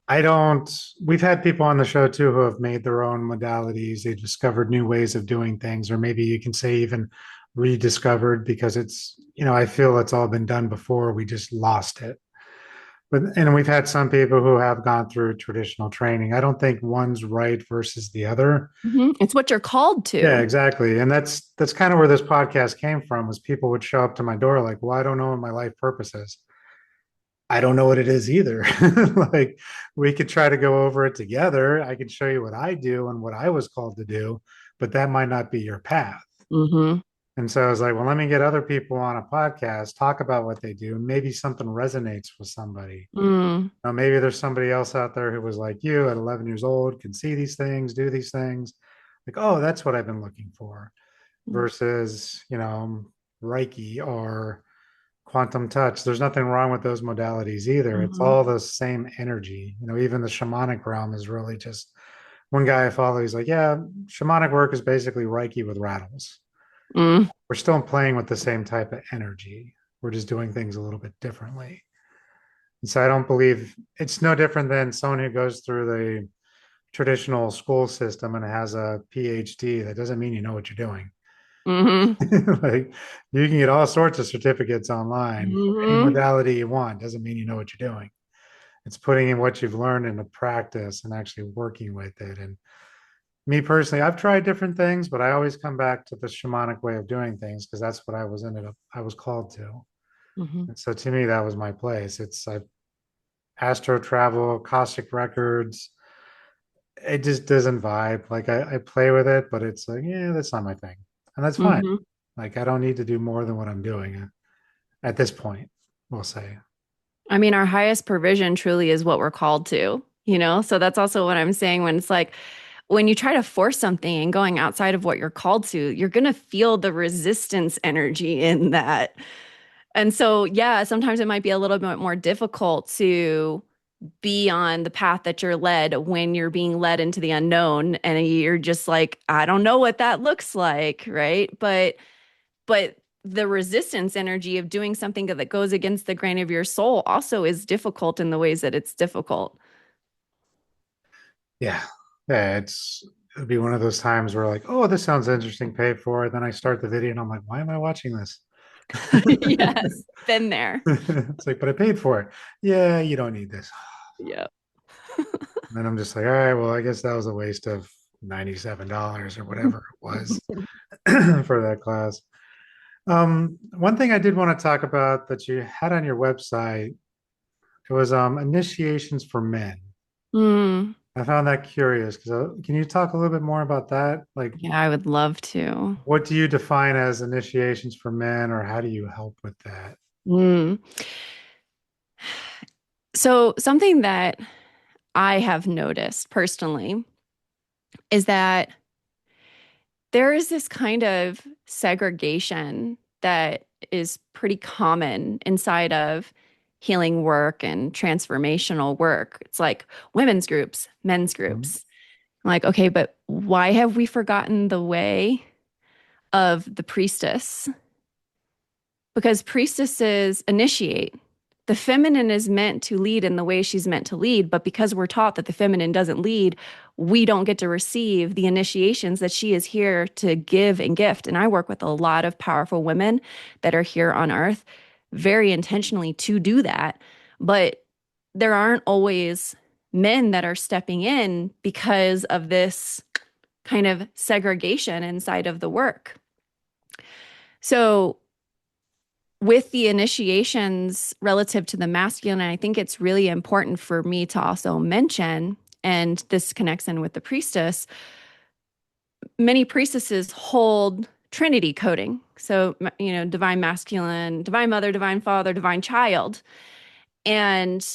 I don't. We've had people on the show too who have made their own modalities. They discovered new ways of doing things, or maybe you can say even rediscovered because it's, I feel it's all been done before. We just lost it. But and we've had some people who have gone through traditional training. I don't think one's right versus the other. It's what you're called Yeah, to. exactly. And that's kind of where this podcast came from, was people would show up to my door like, well, I don't know what my life purpose is. I don't know what it is either. Like, we could try to go over it together. I could show you what I do and what I was called to do, but that might not be your path. Hmm. And so I was like, well, let me get other people on a podcast, talk about what they do. Maybe something resonates with somebody. Mm. Maybe there's somebody else out there who was like you at 11 years old, can see these things, do these things. Like, oh, that's what I've been looking for. Versus, Reiki or quantum touch. There's nothing wrong with those modalities either. It's Hmm. all the same energy. Even the shamanic realm is really just, one guy I follow, he's like, yeah, shamanic work is basically Reiki with rattles. Mm. We're still playing with the same type of energy. We're just doing things a little bit differently. And so I don't believe it's no different than someone who goes through the traditional school system and has a PhD. That doesn't mean you know what you're doing. Hmm. Like, you can get all sorts of certificates online for any Hmm. modality you want. Doesn't mean you know what you're doing. It's putting in what you've learned into practice and actually working with it. And me personally, I've tried different things, but I always come back to the shamanic way of doing things because that's what I was called to. Hmm. And so to me, that was my place. I astro travel, Cossack records. It just doesn't vibe. Like, I play with it, but it's like, yeah, that's not my thing. And that's fine. Hmm. Like, I don't need to do more than what I'm doing at this point, we'll say. I mean, our highest provision truly is what we're called to, you know? So that's also what I'm saying when it's like, when you try to force something and going outside of what you're called to, you're going to feel the resistance energy in that. And so, yeah, sometimes it might be a little bit more difficult to be on the path that you're led when you're being led into the unknown and you're just like, I don't know what that looks like, right? But the resistance energy of doing something that goes against the grain of your soul also is difficult in the ways that it's difficult. Yeah. Yeah. It'd be one of those times where, like, oh, this sounds interesting, pay for it. Then I start the video and I'm like, why am I watching this? Yes, been there. It's like, but I paid for it. Yeah, you don't need this. Yeah. And then I'm just like, all right, well, I guess that was a waste of $97 or whatever it was for that class. One thing I did want to talk about that you had on your website, it was initiations for men. Mm, I found that curious because can you talk a little bit more about that? Like, yeah, I would love to. what do you define as initiations for men, or how do you help with that? Mm. So, something that I have noticed personally is that there is this kind of segregation that is pretty common inside of healing work and transformational work. It's like women's groups, men's Mhm. groups. Like, okay, but why have we forgotten the way of the priestess? Because priestesses initiate. The feminine is meant to lead in the way she's meant to lead, but because we're taught that the feminine doesn't lead, we don't get to receive the initiations that she is here to give and gift. And I work with a lot of powerful women that are here on earth very intentionally to do that. But there aren't always men that are stepping in because of this kind of segregation inside of the work. So with the initiations relative to the masculine, I think it's really important for me to also mention, and this connects in with the priestess, many priestesses hold Trinity coding. So, divine masculine, divine mother, divine father, divine child. And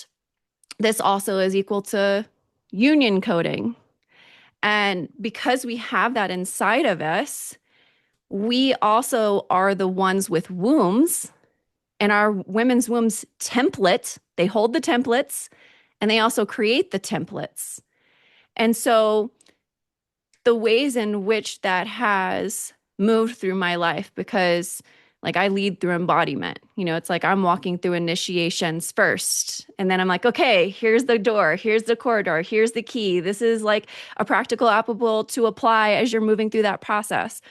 this also is equal to union coding. And because we have that inside of us, we also are the ones with wombs, and our women's wombs template, they hold the templates and they also create the templates. And so the ways in which that has moved through my life, because like I lead through embodiment, it's like I'm walking through initiations first. And then I'm like, okay, here's the door, here's the corridor, here's the key. This is like a practical applicable to apply as you're moving through that process.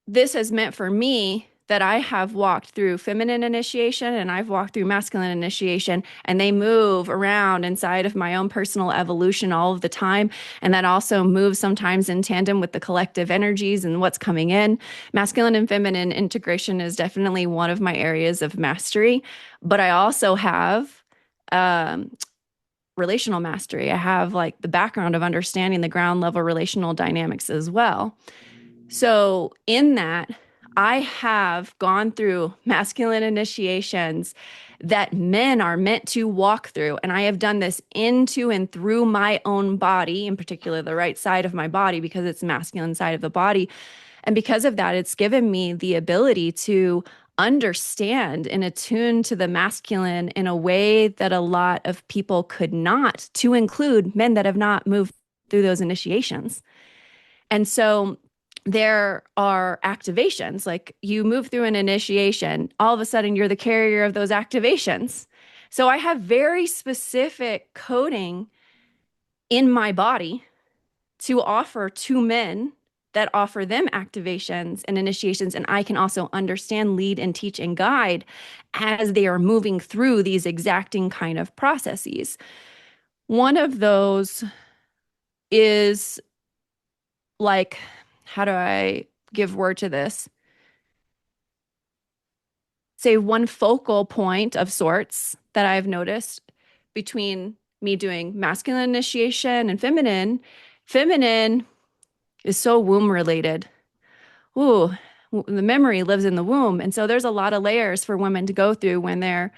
This has meant for me that I have walked through feminine initiation and I've walked through masculine initiation, and they move around inside of my own personal evolution all of the time. And that also moves sometimes in tandem with the collective energies and what's coming in. Masculine and feminine integration is definitely one of my areas of mastery, but I also have um, relational mastery. I have like the background of understanding the ground level relational dynamics as well. So, in that, I have gone through masculine initiations that men are meant to walk through. And I have done this into and through my own body, in particular, the right side of my body, because it's the masculine side of the body. And because of that, it's given me the ability to understand and attune to the masculine in a way that a lot of people could not, to include men that have not moved through those initiations. And so, there are activations, like you move through an initiation, all of a sudden you're the carrier of those activations. So I have very specific coding in my body to offer to men that offer them activations and initiations. And I can also understand, lead, and teach and guide as they are moving through these exacting kind of processes. One of those is like, how do I give word to this? Say one focal point of sorts that I've noticed between me doing masculine initiation and feminine. Feminine is so womb related. Ooh, the memory lives in the womb. And so there's a lot of layers for women to go through when they're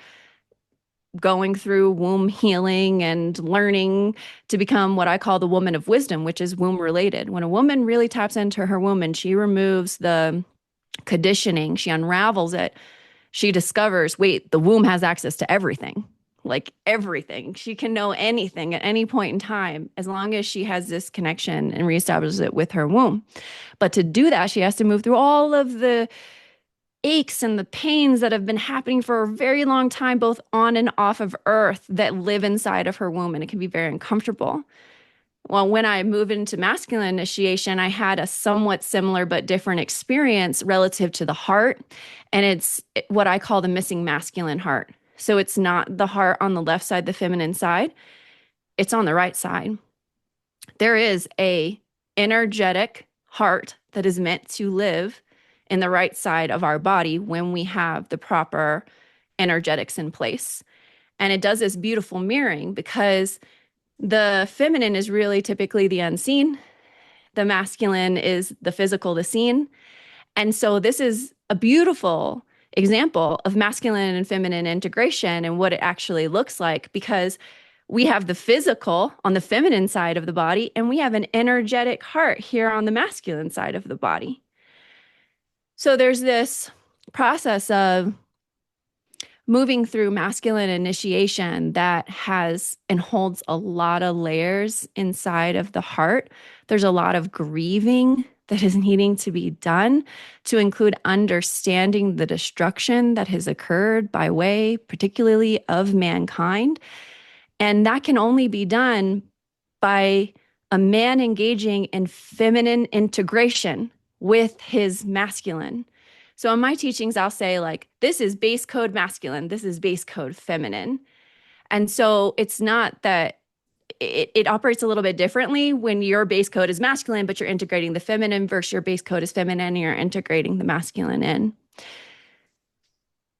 going through womb healing and learning to become what I call the woman of wisdom, which is womb related. When a woman really taps into her womb and she removes the conditioning, she unravels it, she discovers, wait, the womb has access to everything, like everything. She can know anything at any point in time as long as she has this connection and reestablishes it with her womb. But to do that, she has to move through all of the aches and the pains that have been happening for a very long time, both on and off of earth, that live inside of her womb. And it can be very uncomfortable. Well, when I moved into masculine initiation, I had a somewhat similar but different experience relative to the heart. And it's what I call the missing masculine heart. So it's not the heart on the left side, the feminine side, it's on the right side. There is a energetic heart that is meant to live in the right side of our body when we have the proper energetics in place. And it does this beautiful mirroring because the feminine is really typically the unseen. The masculine is the physical, the seen. And so this is a beautiful example of masculine and feminine integration and what it actually looks like, because we have the physical on the feminine side of the body and we have an energetic heart here on the masculine side of the body. So there's this process of moving through masculine initiation that has and holds a lot of layers inside of the heart. There's a lot of grieving that is needing to be done, to include understanding the destruction that has occurred by way, particularly of mankind. And that can only be done by a man engaging in feminine integration with his masculine. So in my teachings, I'll say, like, this is base code masculine, this is base code feminine. And so it's not that it operates a little bit differently when your base code is masculine, but you're integrating the feminine, versus your base code is feminine and you're integrating the masculine in.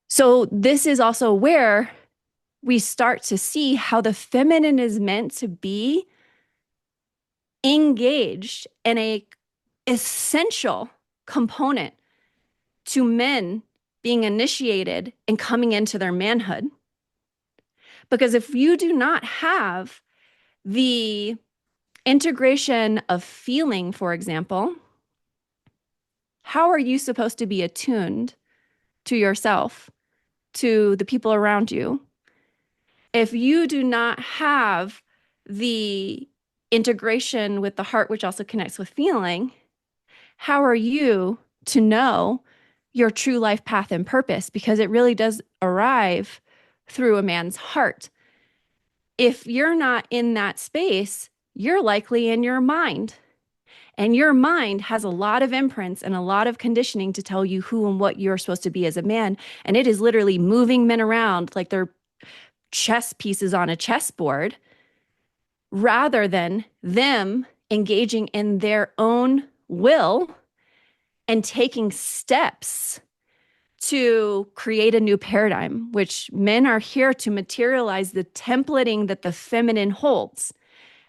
So this is also where we start to see how the feminine is meant to be engaged in a essential component to men being initiated and coming into their manhood. Because if you do not have the integration of feeling, for example, how are you supposed to be attuned to yourself, to the people around you? If you do not have the integration with the heart, which also connects with feeling, how are you to know your true life path and purpose? Because it really does arrive through a man's heart. If you're not in that space, you're likely in your mind. And your mind has a lot of imprints and a lot of conditioning to tell you who and what you're supposed to be as a man. And it is literally moving men around like they're chess pieces on a chessboard rather than them engaging in their own will and taking steps to create a new paradigm, which men are here to materialize the templating that the feminine holds.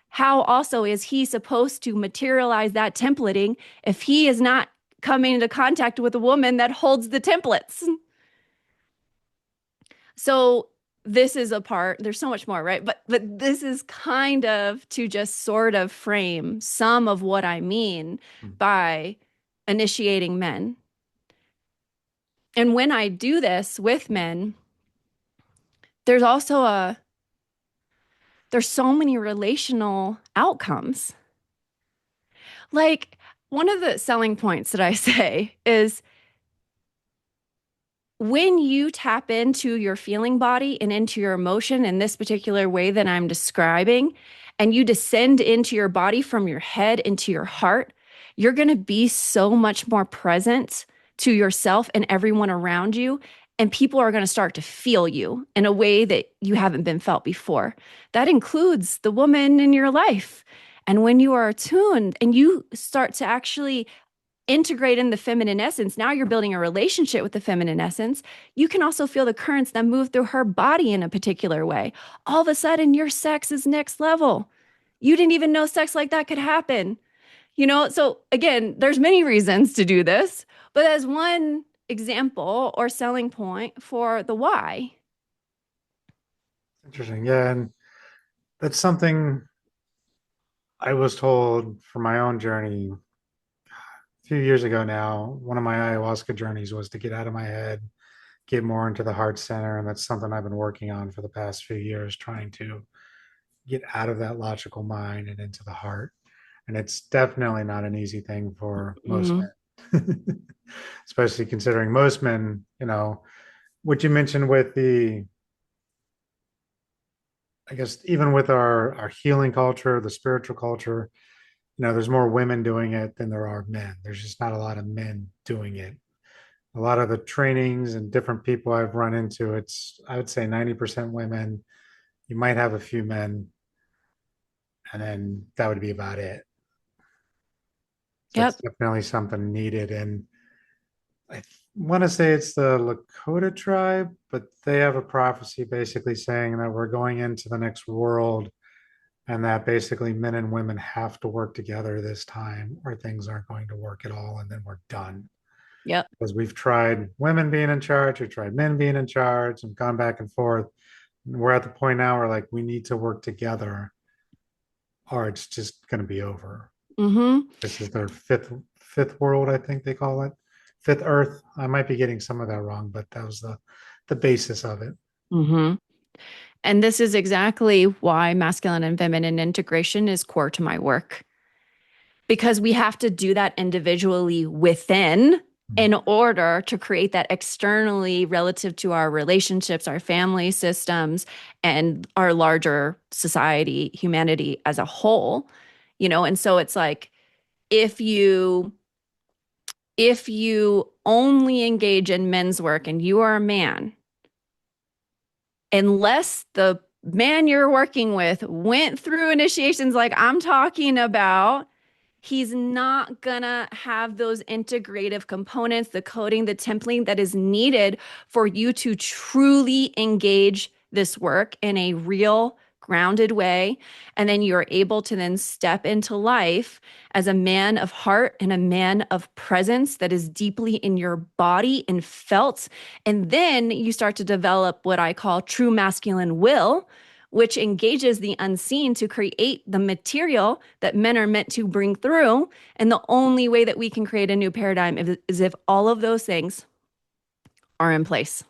How also is he supposed to materialize that templating if he is not coming into contact with a woman that holds the templates? So this is a part, there's so much more, right? But this is kind of to just sort of frame some of what I mean by initiating men. And when I do this with men, there's also there's so many relational outcomes. Like one of the selling points that I say is when you tap into your feeling body and into your emotion in this particular way that I'm describing, and you descend into your body from your head into your heart, you're going to be so much more present to yourself and everyone around you. And people are going to start to feel you in a way that you haven't been felt before. That includes the woman in your life. And when you are attuned and you start to actually integrate in the feminine essence, now you're building a relationship with the feminine essence. You can also feel the currents that move through her body in a particular way. All of a sudden, your sex is next level. You didn't even know sex like that could happen. So again, there's many reasons to do this, but as one example or selling point for the why. Interesting. Yeah. And that's something I was told for my own journey a few years ago now. One of my ayahuasca journeys was to get out of my head, get more into the heart center. And that's something I've been working on for the past few years, trying to get out of that logical mind and into the heart. And it's definitely not an easy thing for most Mhm. men, especially considering most men, what you mentioned with I guess, even with our healing culture, the spiritual culture, there's more women doing it than there are men. There's just not a lot of men doing it. A lot of the trainings and different people I've run into, I would say 90% women. You might have a few men, and then that would be about it. So it's Yep. definitely something needed. And I want to say it's the Lakota tribe, but they have a prophecy basically saying that we're going into the next world and that basically men and women have to work together this time or things aren't going to work at all. And then we're done. Yep. Because we've tried women being in charge, we've tried men being in charge and gone back and forth. We're at the point now where like we need to work together or it's just going to be over. Mm-hmm. This is their fifth world, I think they call it. Fifth Earth. I might be getting some of that wrong, but that was the basis of it. Mm-hmm. And this is exactly why masculine and feminine integration is core to my work, because we have to do that individually within in order to create that externally relative to our relationships, our family systems, and our larger society, humanity as a whole. And so it's like if you only engage in men's work and you are a man, unless the man you're working with went through initiations like I'm talking about, he's not gonna have those integrative components, the coding, the templating that is needed for you to truly engage this work in a real, grounded way. And then you're able to then step into life as a man of heart and a man of presence that is deeply in your body and felt. And then you start to develop what I call true masculine will, which engages the unseen to create the material that men are meant to bring through. And the only way that we can create a new paradigm is if all of those things are in place.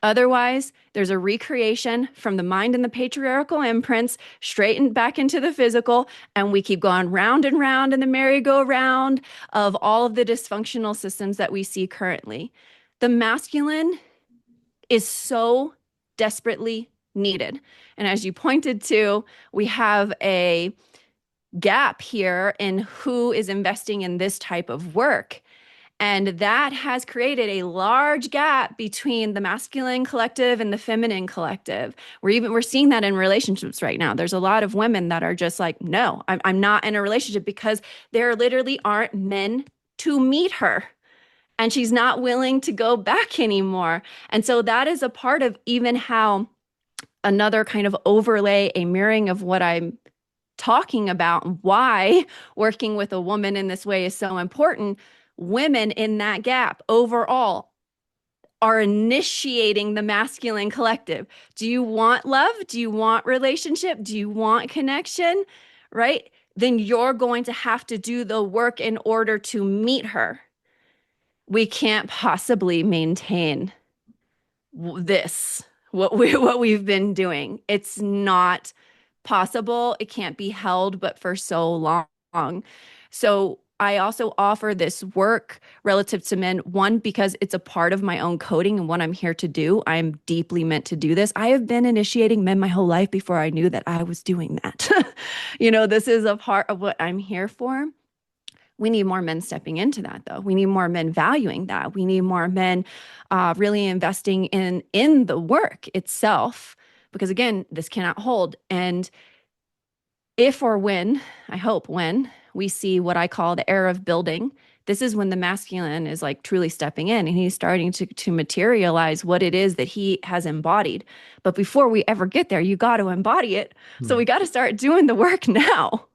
Otherwise, there's a recreation from the mind and the patriarchal imprints straightened back into the physical, and we keep going round and round in the merry-go-round of all of the dysfunctional systems that we see currently. The masculine is so desperately needed. And as you pointed to, we have a gap here in who is investing in this type of work. And that has created a large gap between the masculine collective and the feminine collective. We're seeing that in relationships right now. There's a lot of women that are just like, no, I'm not in a relationship because there literally aren't men to meet her. And she's not willing to go back anymore. And so that is a part of even how another kind of overlay, a mirroring of what I'm talking about, why working with a woman in this way is so important. Women in that gap overall are initiating the masculine collective. Do you want love? Do you want relationship? Do you want connection? Right? Then you're going to have to do the work in order to meet her. We can't possibly maintain this what we've been doing. It's not possible. It can't be held but for so long. So I also offer this work relative to men, one, because it's a part of my own coding and what I'm here to do. I'm deeply meant to do this. I have been initiating men my whole life before I knew that I was doing that. This is a part of what I'm here for. We need more men stepping into that, though. We need more men valuing that. We need more men really investing in the work itself, because again, this cannot hold. And if or when, I hope when we see what I call the era of building, this is when the masculine is like truly stepping in and he's starting to materialize what it is that he has embodied. But before we ever get there, you got to embody it. So Hmm. we got to start doing the work now.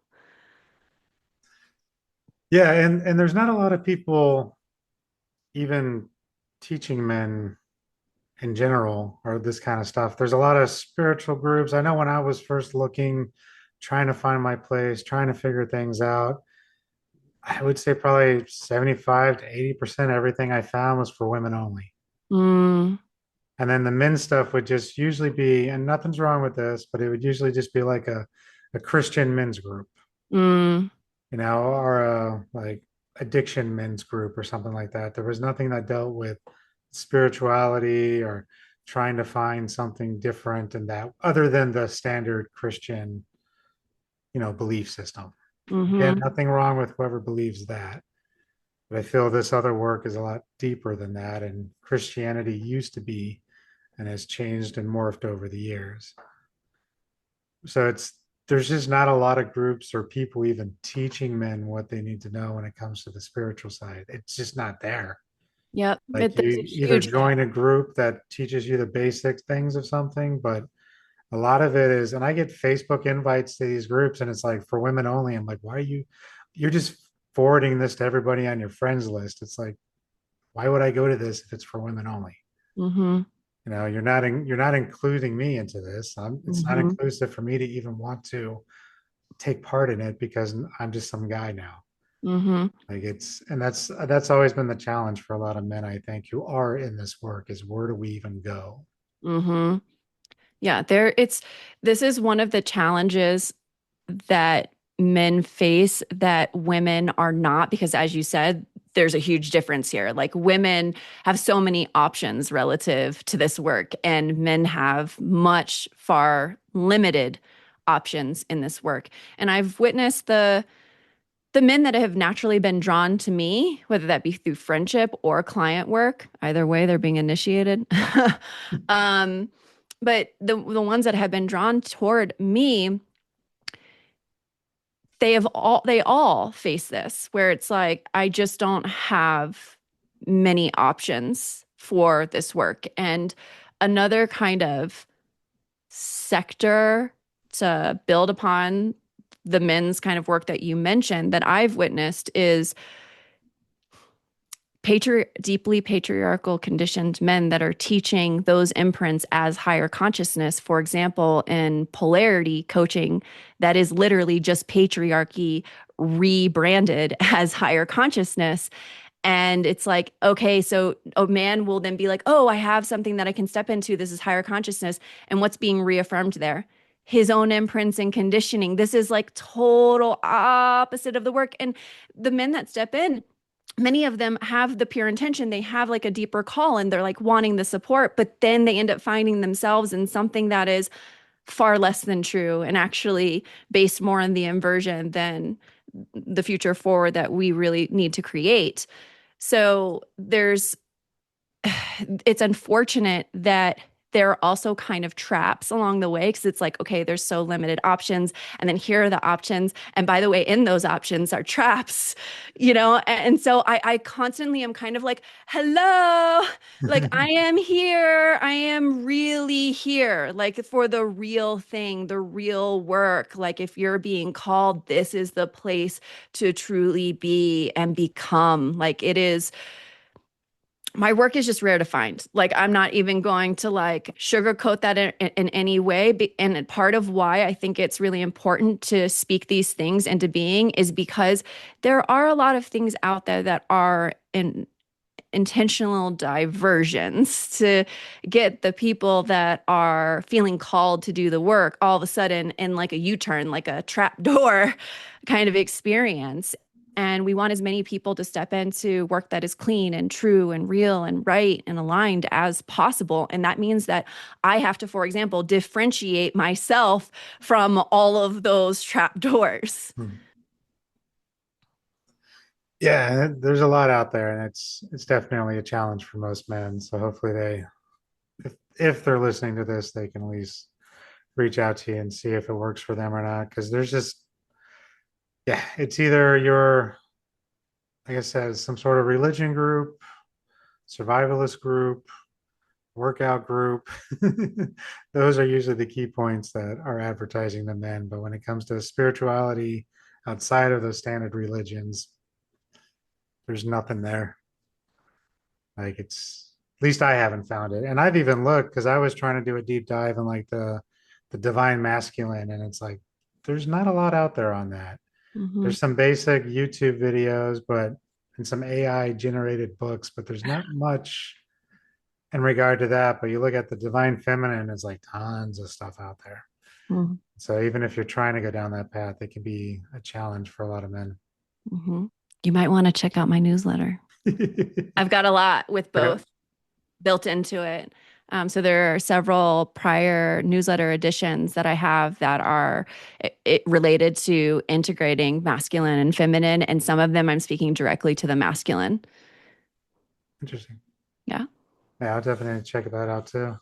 Yeah, and there's not a lot of people even teaching men in general or this kind of stuff. There's a lot of spiritual groups. I know when I was first looking, trying to find my place, trying to figure things out, I would say probably 75 to 80% everything I found was for women only. Mm, And then the men's stuff would just usually be, and nothing's wrong with this, but it would usually just be like a Christian men's group, mm, or a like addiction men's group or something like that. There was nothing that dealt with spirituality or trying to find something different and that other than the standard Christian, belief system. Again, mm-hmm. nothing wrong with whoever believes that. But I feel this other work is a lot deeper than that. And Christianity used to be and has changed and morphed over the years. So there's just not a lot of groups or people even teaching men what they need to know when it comes to the spiritual side. It's just not there. Yep. Like There's a you either huge gap. join a group that teaches you the basic things of something, but a lot of it is, and I get Facebook invites to these groups and it's like for women only. I'm like, why are you're just forwarding this to everybody on your friends list. It's like, why would I go to this if it's for women only? Mm-hmm. You're not including me into this. It's not Mm-hmm. inclusive for me to even want to take part in it because I'm just some guy now. Mm-hmm. Like and that's always been the challenge for a lot of men, I think, who are in this work is where do we even go? Mm-hmm. Yeah, this is one of the challenges that men face that women are not, because as you said, there's a huge difference here. Like women have so many options relative to this work, and men have much far limited options in this work. And I've witnessed the men that have naturally been drawn to me, whether that be through friendship or client work, either way, they're being initiated. um, but the ones that have been drawn toward me, they all face this, where it's like I just don't have many options for this work. And another kind of sector to build upon the men's kind of work that you mentioned that I've witnessed is deeply patriarchal conditioned men that are teaching those imprints as higher consciousness. For example, in polarity coaching, that is literally just patriarchy rebranded as higher consciousness. And it's like, okay, so a man will then be like, oh, I have something that I can step into. This is higher consciousness. And what's being reaffirmed there? His own imprints and conditioning. This is like total opposite of the work. And the men that step in, many of them have the pure intention. They have like a deeper call and they're like wanting the support, but then they end up finding themselves in something that is far less than true and actually based more on the inversion than the future forward that we really need to create. So it's unfortunate that there are also kind of traps along the way because it's like, okay, there's so limited options. And then here are the options. And by the way, in those options are traps, And so I constantly am kind of like, hello, like I am here. I am really here, like for the real thing, the real work. Like if you're being called, this is the place to truly be and become. Like it is my work is just rare to find. Like I'm not even going to like sugarcoat that in any way. And part of why I think it's really important to speak these things into being is because there are a lot of things out there that are intentional diversions to get the people that are feeling called to do the work all of a sudden in like a U-turn, like a trap door kind of experience. And we want as many people to step into work that is clean and true and real and right and aligned as possible. And that means that I have to, for example, differentiate myself from all of those trap doors. Yeah, there's a lot out there, and it's definitely a challenge for most men. So hopefully if they're listening to this, they can at least reach out to you and see if it works for them or not. Because there's just, yeah, it's either you're, like I said, some sort of religion group, survivalist group, workout group. Those are usually the key points that are advertising the men. But when it comes to spirituality outside of those standard religions, there's nothing there. Like at least I haven't found it. And I've even looked because I was trying to do a deep dive in like the divine masculine, and it's like there's not a lot out there on that. Mhm. There's some basic YouTube videos, but and some AI generated books, but there's not much in regard to that. But you look at the divine feminine, it's like tons of stuff out there. Mhm. So even if you're trying to go down that path, it can be a challenge for a lot of men. Mhm. You might want to check out my newsletter. I've got a lot with Okay, both built into it. So there are several prior newsletter editions that I have that are related to integrating masculine and feminine, and some of them I'm speaking directly to the masculine. interesting. Yeah. Yeah, I'll definitely check that out too.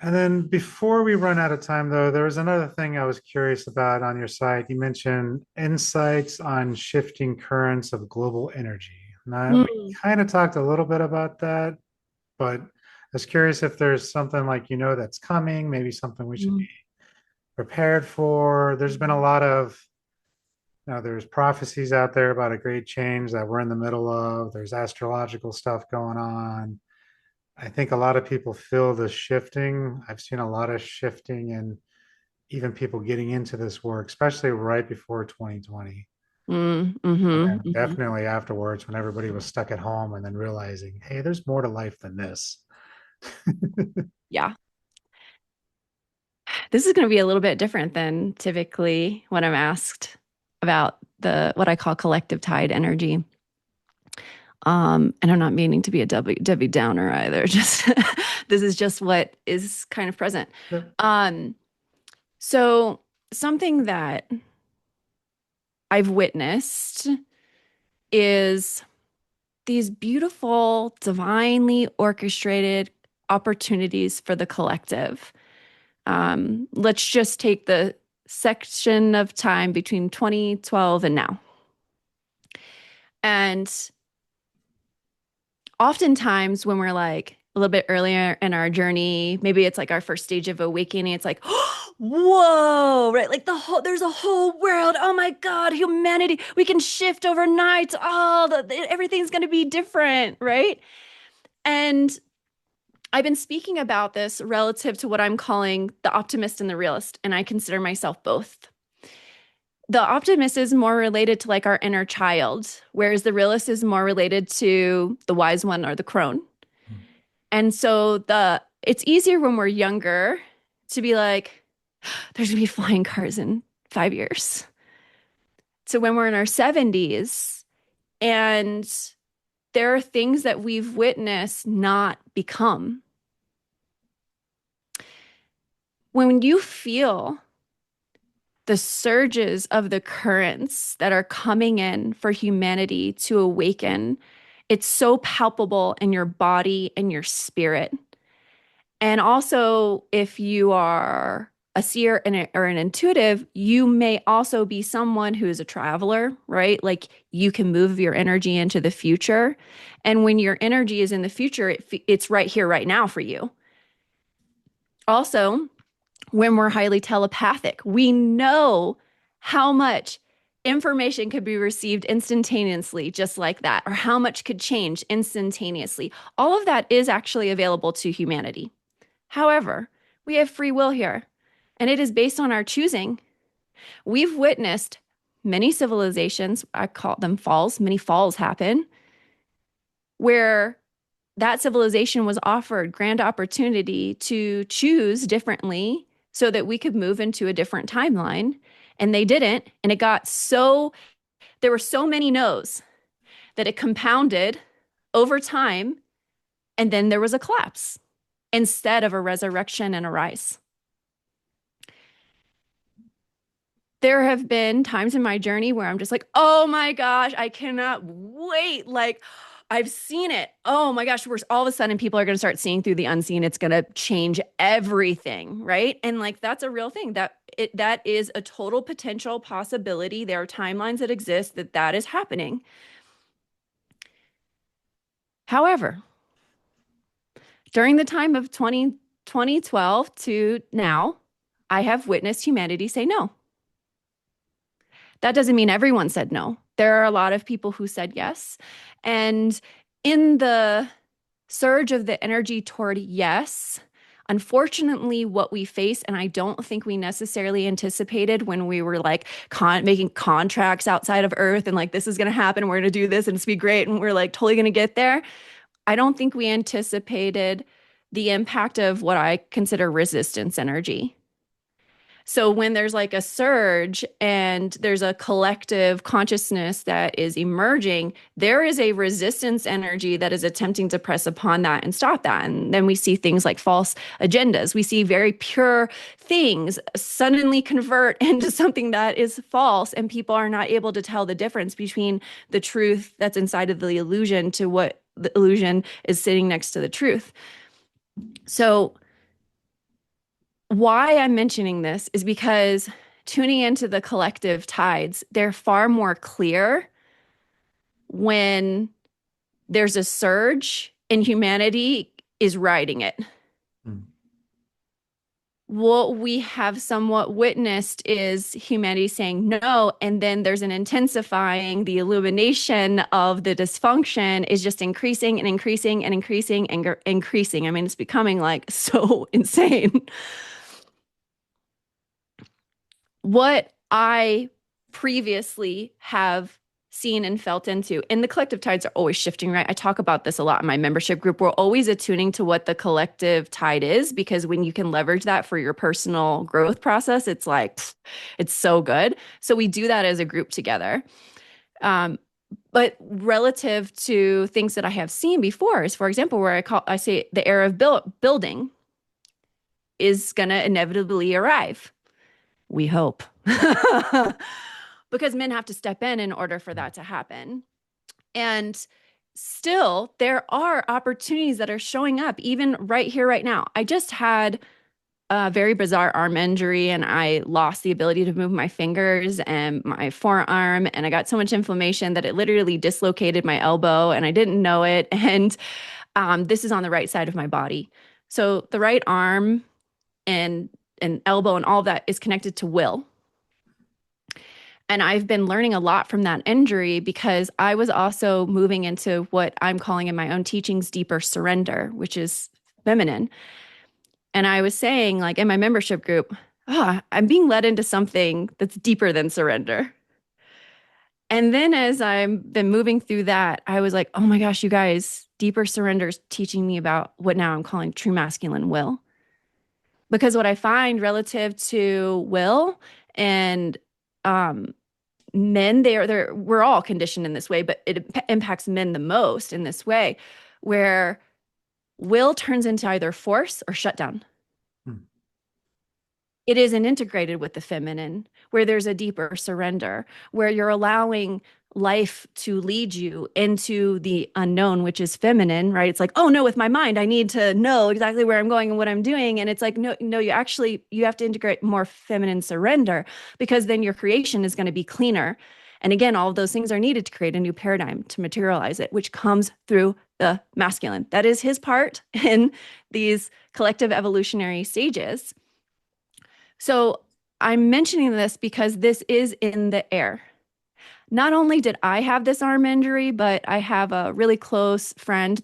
And then before we run out of time, though, there was another thing I was curious about on your site. You mentioned insights on shifting currents of global energy. Now, we Mm, kind of talked a little bit about that, but I was curious if there's something like, that's coming, maybe something we should be mm, prepared for. There's been a lot of, there's prophecies out there about a great change that we're in the middle of. There's astrological stuff going on. I think a lot of people feel the shifting. I've seen a lot of shifting and even people getting into this work, especially right before 2020. And then mhm. definitely afterwards when everybody was stuck at home and then realizing, hey, there's more to life than this. Yeah. This is going to be a little bit different than typically when I'm asked about the what I call collective tide energy. And I'm not meaning to be a Debbie Downer either. Just this is just what is kind of present. Yep. Um, so something that I've witnessed is these beautiful, divinely orchestrated opportunities for the collective. Let's just take the section of time between 2012 and now. And oftentimes when we're like a little bit earlier in our journey, maybe it's like our first stage of awakening, it's like, whoa, right? Like there's a whole world. Oh my God, humanity, we can shift overnight. Everything's going to be different, right? And I've been speaking about this relative to what I'm calling the optimist and the realist, and I consider myself both. The optimist is more related to like our inner child, whereas the realist is more related to the wise one or the crone. Mm. And so it's easier when we're younger to be like, there's gonna be flying cars in 5 years. So when we're in our 70s and there are things that we've witnessed not become. When you feel the surges of the currents that are coming in for humanity to awaken, it's so palpable in your body and your spirit. And also, if you are a seer or an intuitive, you may also be someone who's a traveler, right? Like you can move your energy into the future. And when your energy is in the future, it's right here, right now for you. Also, when we're highly telepathic, we know how much information could be received instantaneously, just like that, or how much could change instantaneously. All of that is actually available to humanity. However, we have free will here, and it is based on our choosing. We've witnessed many civilizations, I call them falls, many falls happen, where that civilization was offered grand opportunity to choose differently so that we could move into a different timeline. And they didn't. And there were so many no's that it compounded over time. And then there was a collapse instead of a resurrection and a rise. There have been times in my journey where I'm just like, oh my gosh, I cannot wait. Like, I've seen it. Oh my gosh, where all of a sudden people are going to start seeing through the unseen. It's going to change everything, right? And like that's a real thing. That is a total potential possibility. There are timelines that exist that is happening. However, during the time of 2012 to now, I have witnessed humanity say no. That doesn't mean everyone said no. There are a lot of people who said yes. And in the surge of the energy toward yes, unfortunately, what we face, and I don't think we necessarily anticipated when we were like making contracts outside of Earth and like, this is going to happen, we're going to do this and it's be great, and we're like totally going to get there. I don't think we anticipated the impact of what I consider resistance energy. So when there's like a surge and there's a collective consciousness that is emerging, there is a resistance energy that is attempting to press upon that and stop that. And then we see things like false agendas. We see very pure things suddenly convert into something that is false, and people are not able to tell the difference between the truth that's inside of the illusion to what the illusion is sitting next to the truth. So why I'm mentioning this is because tuning into the collective tides, they're far more clear when there's a surge and humanity is riding it. Mm. What we have somewhat witnessed is humanity saying no, and then there's an intensifying, the illumination of the dysfunction is just increasing and increasing and increasing and increasing. I mean, it's becoming like so insane. What I previously have seen and felt into, and the collective tides are always shifting, right? I talk about this a lot in my membership group. We're always attuning to what the collective tide is, because when you can leverage that for your personal growth process, it's like, it's so good. So we do that as a group together. But relative to things that I have seen before is, for example, where I say the era of building is going to inevitably arrive. We hope. Because men have to step in order for that to happen. And still, there are opportunities that are showing up even right here, right now. I just had a very bizarre arm injury, and I lost the ability to move my fingers and my forearm. And I got so much inflammation that it literally dislocated my elbow, and I didn't know it. And this is on the right side of my body. So the right arm and elbow and all of that is connected to will. And I've been learning a lot from that injury, because I was also moving into what I'm calling in my own teachings deeper surrender, which is feminine. And I was saying, like in my membership group, I'm being led into something that's deeper than surrender. And then as I've been moving through that, I was like, oh my gosh, you guys, deeper surrender is teaching me about what now I'm calling true masculine will. Because what I find relative to will and um, men, we're all conditioned in this way, but it impacts men the most in this way, where will turns into either force or shutdown. Hmm. It isn't integrated with the feminine, where there's a deeper surrender, where you're allowing life to lead you into the unknown, which is feminine, right? It's like, oh no, with my mind, I need to know exactly where I'm going and what I'm doing. And it's like, no, no, you have to integrate more feminine surrender because then your creation is going to be cleaner. And again, all of those things are needed to create a new paradigm to materialize it, which comes through the masculine. That is his part in these collective evolutionary stages. So I'm mentioning this because this is in the air. Not only did I have this arm injury, but I have a really close friend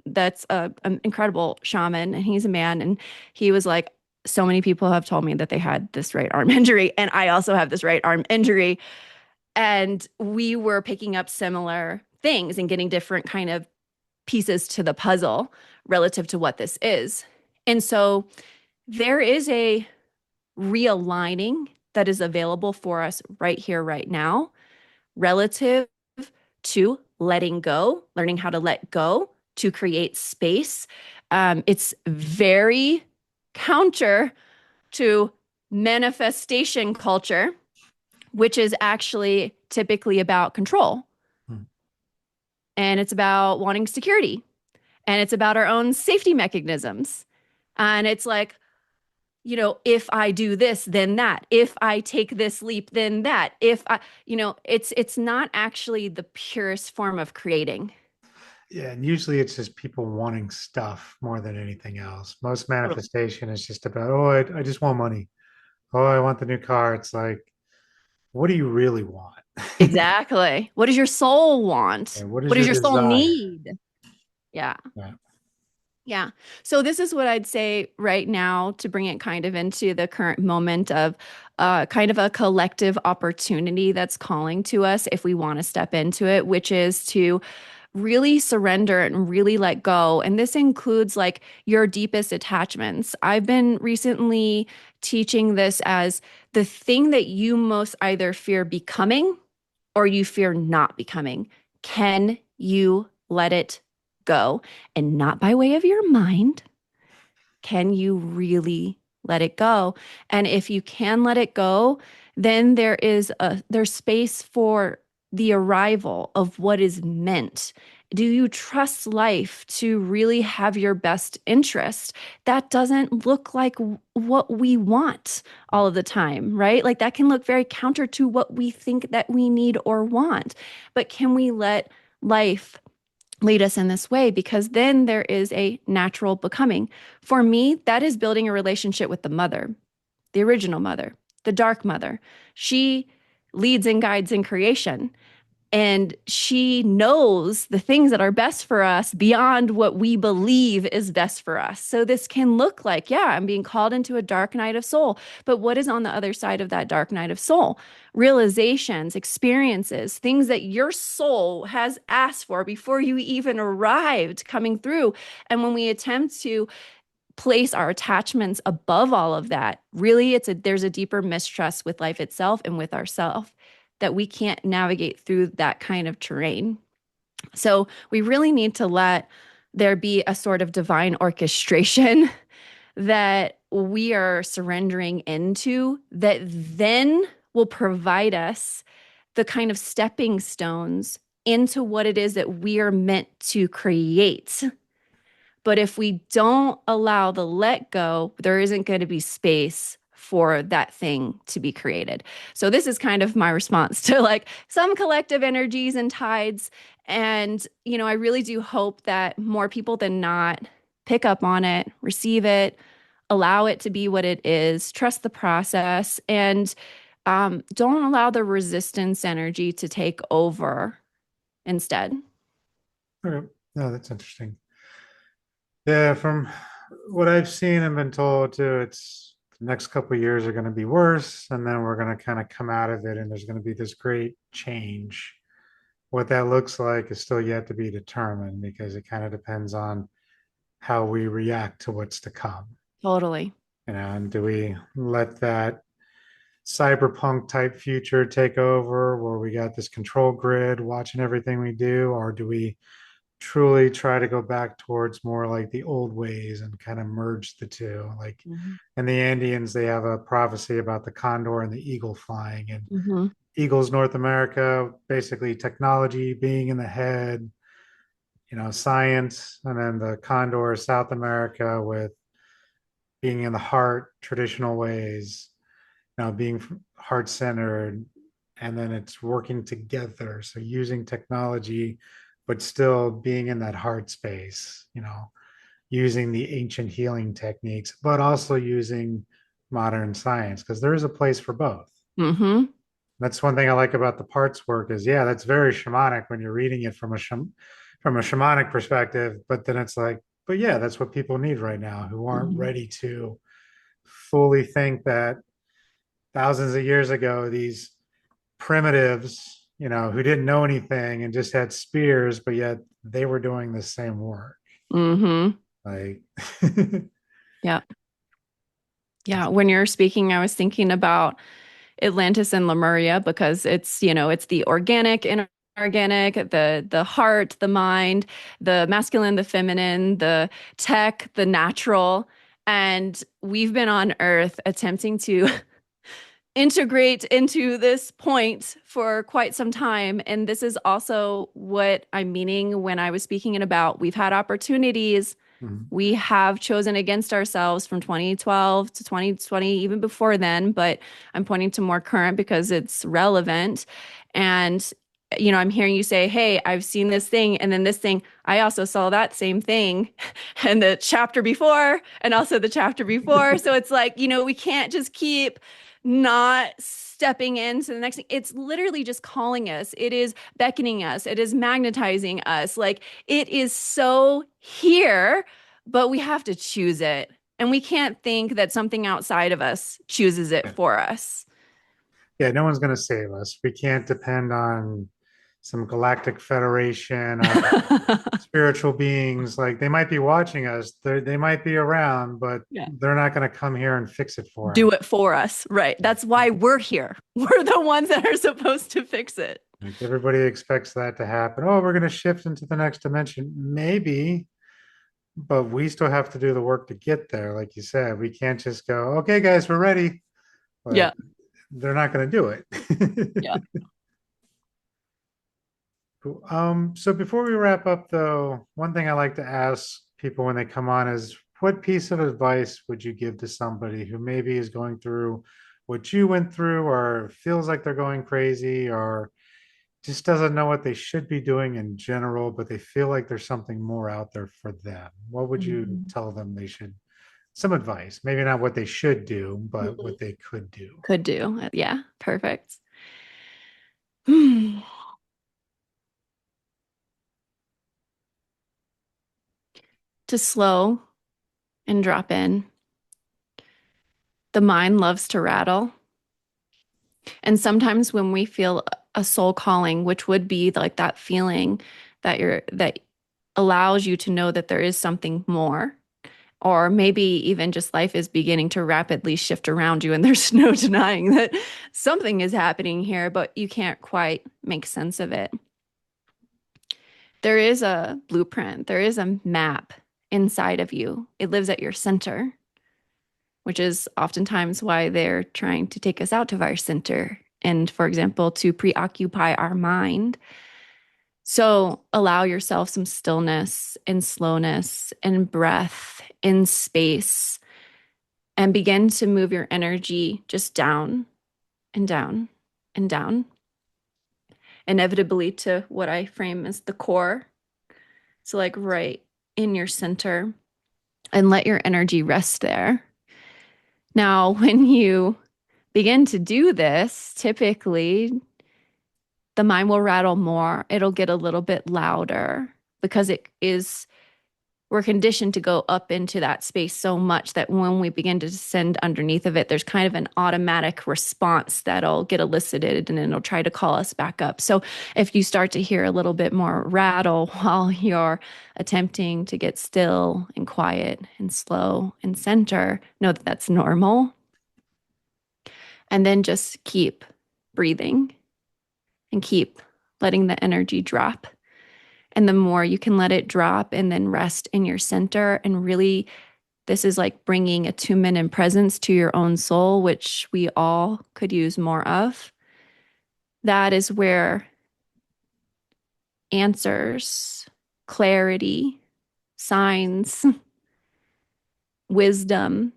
that's an incredible shaman, and he's a man. And he was like, so many people have told me that they had this right arm injury, and I also have this right arm injury. And we were picking up similar things and getting different kind of pieces to the puzzle relative to what this is. And so there is a realigning that is available for us right here, right now, relative to letting go, learning how to let go to create space. It's very counter to manifestation culture, which is actually typically about control. Hmm. And it's about wanting security. And it's about our own safety mechanisms. And it's like, if I do this, then that. If I take this leap, then that. If I, it's not actually the purest form of creating. Yeah, and usually it's just people wanting stuff more than anything else. Most Totally. manifestation is just about, oh, I just want money. Oh, I want the new car. It's like, what do you really want? Exactly. What does your soul want? And what is What does your your soul desire? need? Yeah. Yeah. Yeah. So this is what I'd say right now to bring it kind of into the current moment of kind of a collective opportunity that's calling to us if we want to step into it, which is to really surrender and really let go. And this includes like your deepest attachments. I've been recently teaching this as the thing that you most either fear becoming or you fear not becoming. Can you let it go? And not by way of your mind. Can you really let it go? And if you can let it go, then there's space for the arrival of what is meant. Do you trust life to really have your best interest? That doesn't look like what we want all of the time, right? Like that can look very counter to what we think that we need or want. But can we let life lead us in this way? Because then there is a natural becoming. For me, that is building a relationship with the mother, the original mother, the dark mother. She leads and guides in creation. And she knows the things that are best for us beyond what we believe is best for us. So this can look like, yeah, I'm being called into a dark night of soul. But what is on the other side of that dark night of soul? Realizations, experiences, things that your soul has asked for before you even arrived coming through. And when we attempt to place our attachments above all of that, really there's a deeper mistrust with life itself and with ourself that we can't navigate through that kind of terrain. So we really need to let there be a sort of divine orchestration that we are surrendering into that then will provide us the kind of stepping stones into what it is that we are meant to create. But if we don't allow the let go, there isn't going to be space for that thing to be created. So this is kind of my response to like some collective energies and tides. And, I really do hope that more people than not pick up on it, receive it, allow it to be what it is, trust the process, and don't allow the resistance energy to take over instead. Okay. No, that's interesting. Yeah, from what I've seen and been told too, it's The next couple of years are going to be worse, and then we're going to kind of come out of it, and there's going to be this great change. What that looks like is still yet to be determined because it kind of depends on how we react to what's to come. Totally. And do we let that cyberpunk type future take over where we got this control grid watching everything we do, or do we truly try to go back towards more like the old ways and kind of merge the two? Like Mhm. in the Andeans, they have a prophecy about the condor and the eagle flying. And Mhm. eagles, North America, basically technology being in the head, science, and then the condor, South America, with being in the heart, traditional ways, being heart centered, and then it's working together. So using technology, but still being in that heart space, using the ancient healing techniques, but also using modern science, because there is a place for both. Mhm. That's one thing I like about the parts work is, yeah, that's very shamanic when you're reading it from a shamanic perspective, but then it's like, but yeah, that's what people need right now who aren't Mhm. ready to fully think that thousands of years ago, these primitives, who didn't know anything and just had spears, but yet they were doing the same work. Mhm. Like, Yeah. Yeah. When you're speaking, I was thinking about Atlantis and Lemuria because it's the organic, inorganic, the heart, the mind, the masculine, the feminine, the tech, the natural. And we've been on Earth attempting to integrate into this point for quite some time. And this is also what I'm meaning when I was speaking about we've had opportunities. mhm, We have chosen against ourselves from 2012 to 2020, even before then, but I'm pointing to more current because it's relevant. And, I'm hearing you say, hey, I've seen this thing, and then this thing, I also saw that same thing and the chapter before, and also the chapter before. So it's like, we can't just keep not stepping into the next thing. It's literally just calling us, it is beckoning us, it is magnetizing us. Like it is so here, but we have to choose it. And we can't think that something outside of us chooses it yeah. for us. Yeah, no one's going to save us. We can't depend on some galactic federation of spiritual beings. Like they might be watching us, they might be around, but Yeah. they're not going to come here and fix it for Do us. it for us. Right. That's why we're here. We're the ones that are supposed to fix it. Like everybody expects that to happen. Oh, we're going to shift into the next dimension. Maybe, but we still have to do the work to get there. Like you said, we can't just go, okay, guys, we're ready. Like Yeah. they're not going to do Yeah. it. Cool. So before we wrap up, though, one thing I like to ask people when they come on is what piece of advice would you give to somebody who maybe is going through what you went through or feels like they're going crazy or just doesn't know what they should be doing in general, but they feel like there's something more out there for them? What would you Mhm. tell them they should, some advice, maybe not what they should do, but Mhm. what they could do? Could do. Yeah. Perfect. To slow and drop in. The mind loves to rattle. And sometimes when we feel a soul calling, which would be like that feeling that allows you to know that there is something more, or maybe even just life is beginning to rapidly shift around you and there's no denying that something is happening here, but you can't quite make sense of it. There is a blueprint, there is a map inside of you. It lives at your center, which is oftentimes why they're trying to take us out of our center and, for example, to preoccupy our mind. So allow yourself some stillness and slowness and breath in space and begin to move your energy just down and down and down, inevitably to what I frame as the core. So, like right in your center, and let your energy rest there. Now, when you begin to do this, typically the mind will rattle more. It'll get a little bit louder because it is we're conditioned to go up into that space so much that when we begin to descend underneath of it, there's kind of an automatic response that'll get elicited and it'll try to call us back up. So if you start to hear a little bit more rattle while you're attempting to get still and quiet and slow and center, know that that's normal. And then just keep breathing and keep letting the energy drop. And the more you can let it drop and then rest in your center, and really, this is like bringing attunement and presence to your own soul, which we all could use more of. That is where answers, clarity, signs, wisdom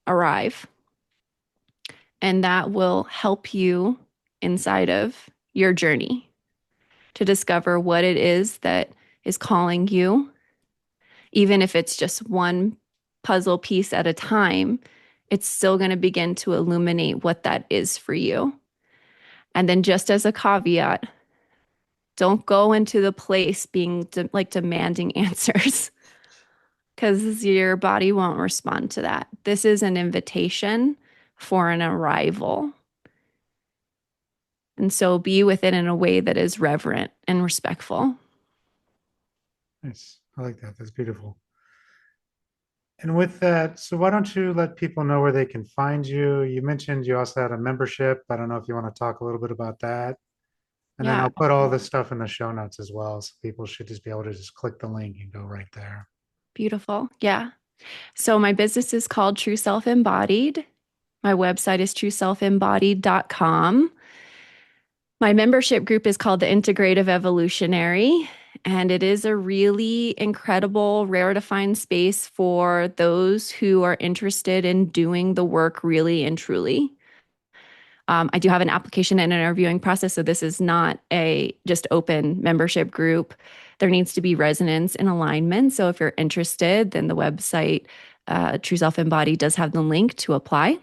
arrive. And that will help you inside of your journey to discover what it is that is calling you, even if it's just one puzzle piece at a time. It's still going to begin to illuminate what that is for you. And then, just as a caveat, don't go into the place being like demanding answers because your body won't respond to that. This is an invitation for an arrival. And so be with it in a way that is reverent and respectful. Nice. I like that. That's beautiful. And with that, so why don't you let people know where they can find you? You mentioned you also had a membership. I don't know if you want to talk a little bit about that. And then Yeah, I'll put all this stuff in the show notes as well. So people should just be able to just click the link and go right there. beautiful. Yeah. So my business is called True Self Embodied. My website is trueselfembodied.com. My membership group is called the Integrative Evolutionary, and it is a really incredible, rare to find space for those who are interested in doing the work really and truly. I do have an application and an interviewing process, so this is not a just open membership group. There needs to be resonance and alignment. So if you're interested, then the website, True Self Embodied, does have the link to apply.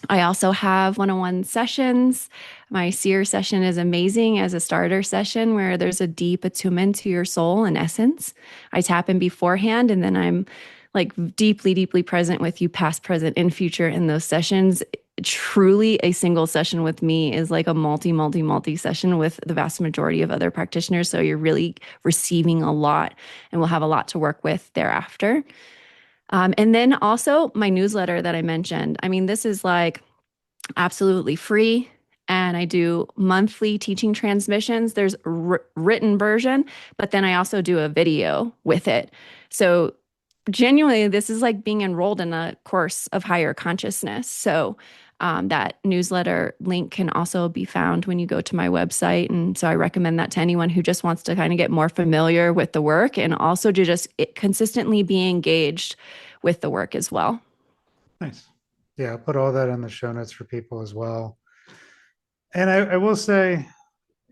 I also have one-on-one sessions. My seer session is amazing as a starter session where there's a deep attunement to your soul and essence. I tap in beforehand and then I'm like deeply, deeply present with you, past, present, and future in those sessions. Truly, a single session with me is like a multi session with the vast majority of other practitioners. So you're really receiving a lot and we'll have a lot to work with thereafter. And then also my newsletter that I mentioned. I mean, this is like absolutely free. And I do monthly teaching transmissions. There's a written version, but then I also do a video with it. So genuinely, this is like being enrolled in a course of higher consciousness. So that newsletter link can also be found when you go to my website. And so I recommend that to anyone who just wants to kind of get more familiar with the work and also to just consistently be engaged with the work as well. Nice. Yeah, I'll put all that in the show notes for people as well. And I will say,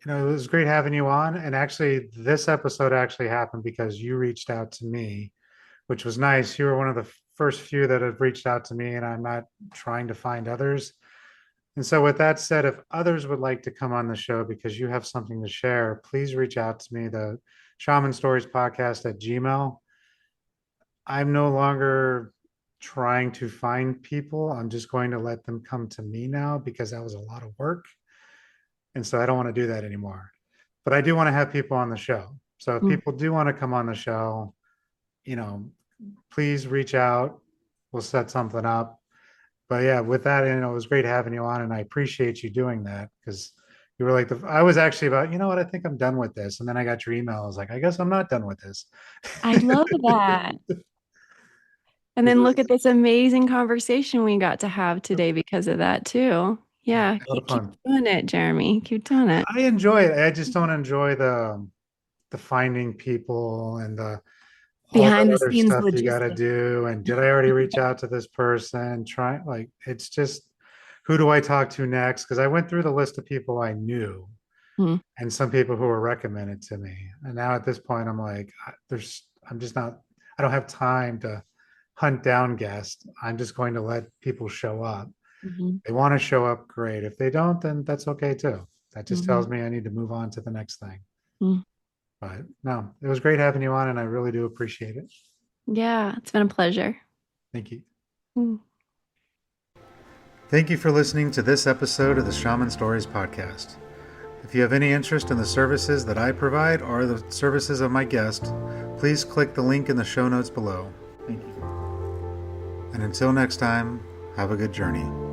it was great having you on. And actually, this episode actually happened because you reached out to me, which was nice. You were one of the first few that have reached out to me, and I'm not trying to find others. And so, with that said, if others would like to come on the show because you have something to share, please reach out to me, the Shaman Stories Podcast at Gmail. I'm no longer trying to find people. I'm just going to let them come to me now because that was a lot of work. And so I don't want to do that anymore. But I do want to have people on the show. So if Mm. people do want to come on the show, you know, please reach out. We'll set something up. But yeah, with that, it was great having you on, and I appreciate you doing that because you were like I was actually about, what, I think I'm done with this. And then I got your email. I was like, I guess I'm not done with this. I love that. And It then look was at this amazing conversation we got to have today because of that too. Yeah, a lot of keep fun. doing it, Jeremy. Keep doing it. I enjoy it. I just don't enjoy the finding people and the all Behind that the other scenes stuff you got to logistics. do. And did I already reach out to this person? Try like it's just who do I talk to next? Because I went through the list of people I knew Mm, and some people who were recommended to me. And now at this point, I'm like, I'm just not, I don't have time to hunt down guests. I'm just going to let people show up. mhm, They want to show up, great. If they don't, then that's okay too. That just tells mhm, me I need to move on to the next thing. mm. But no, it was great having you on, and I really do appreciate it. Yeah, it's been a pleasure. Thank you. Mm. Thank you for listening to this episode of the Shaman Stories podcast. If you have any interest in the services that I provide or the services of my guest, please click the link in the show notes below. Thank you. And until next time, have a good journey.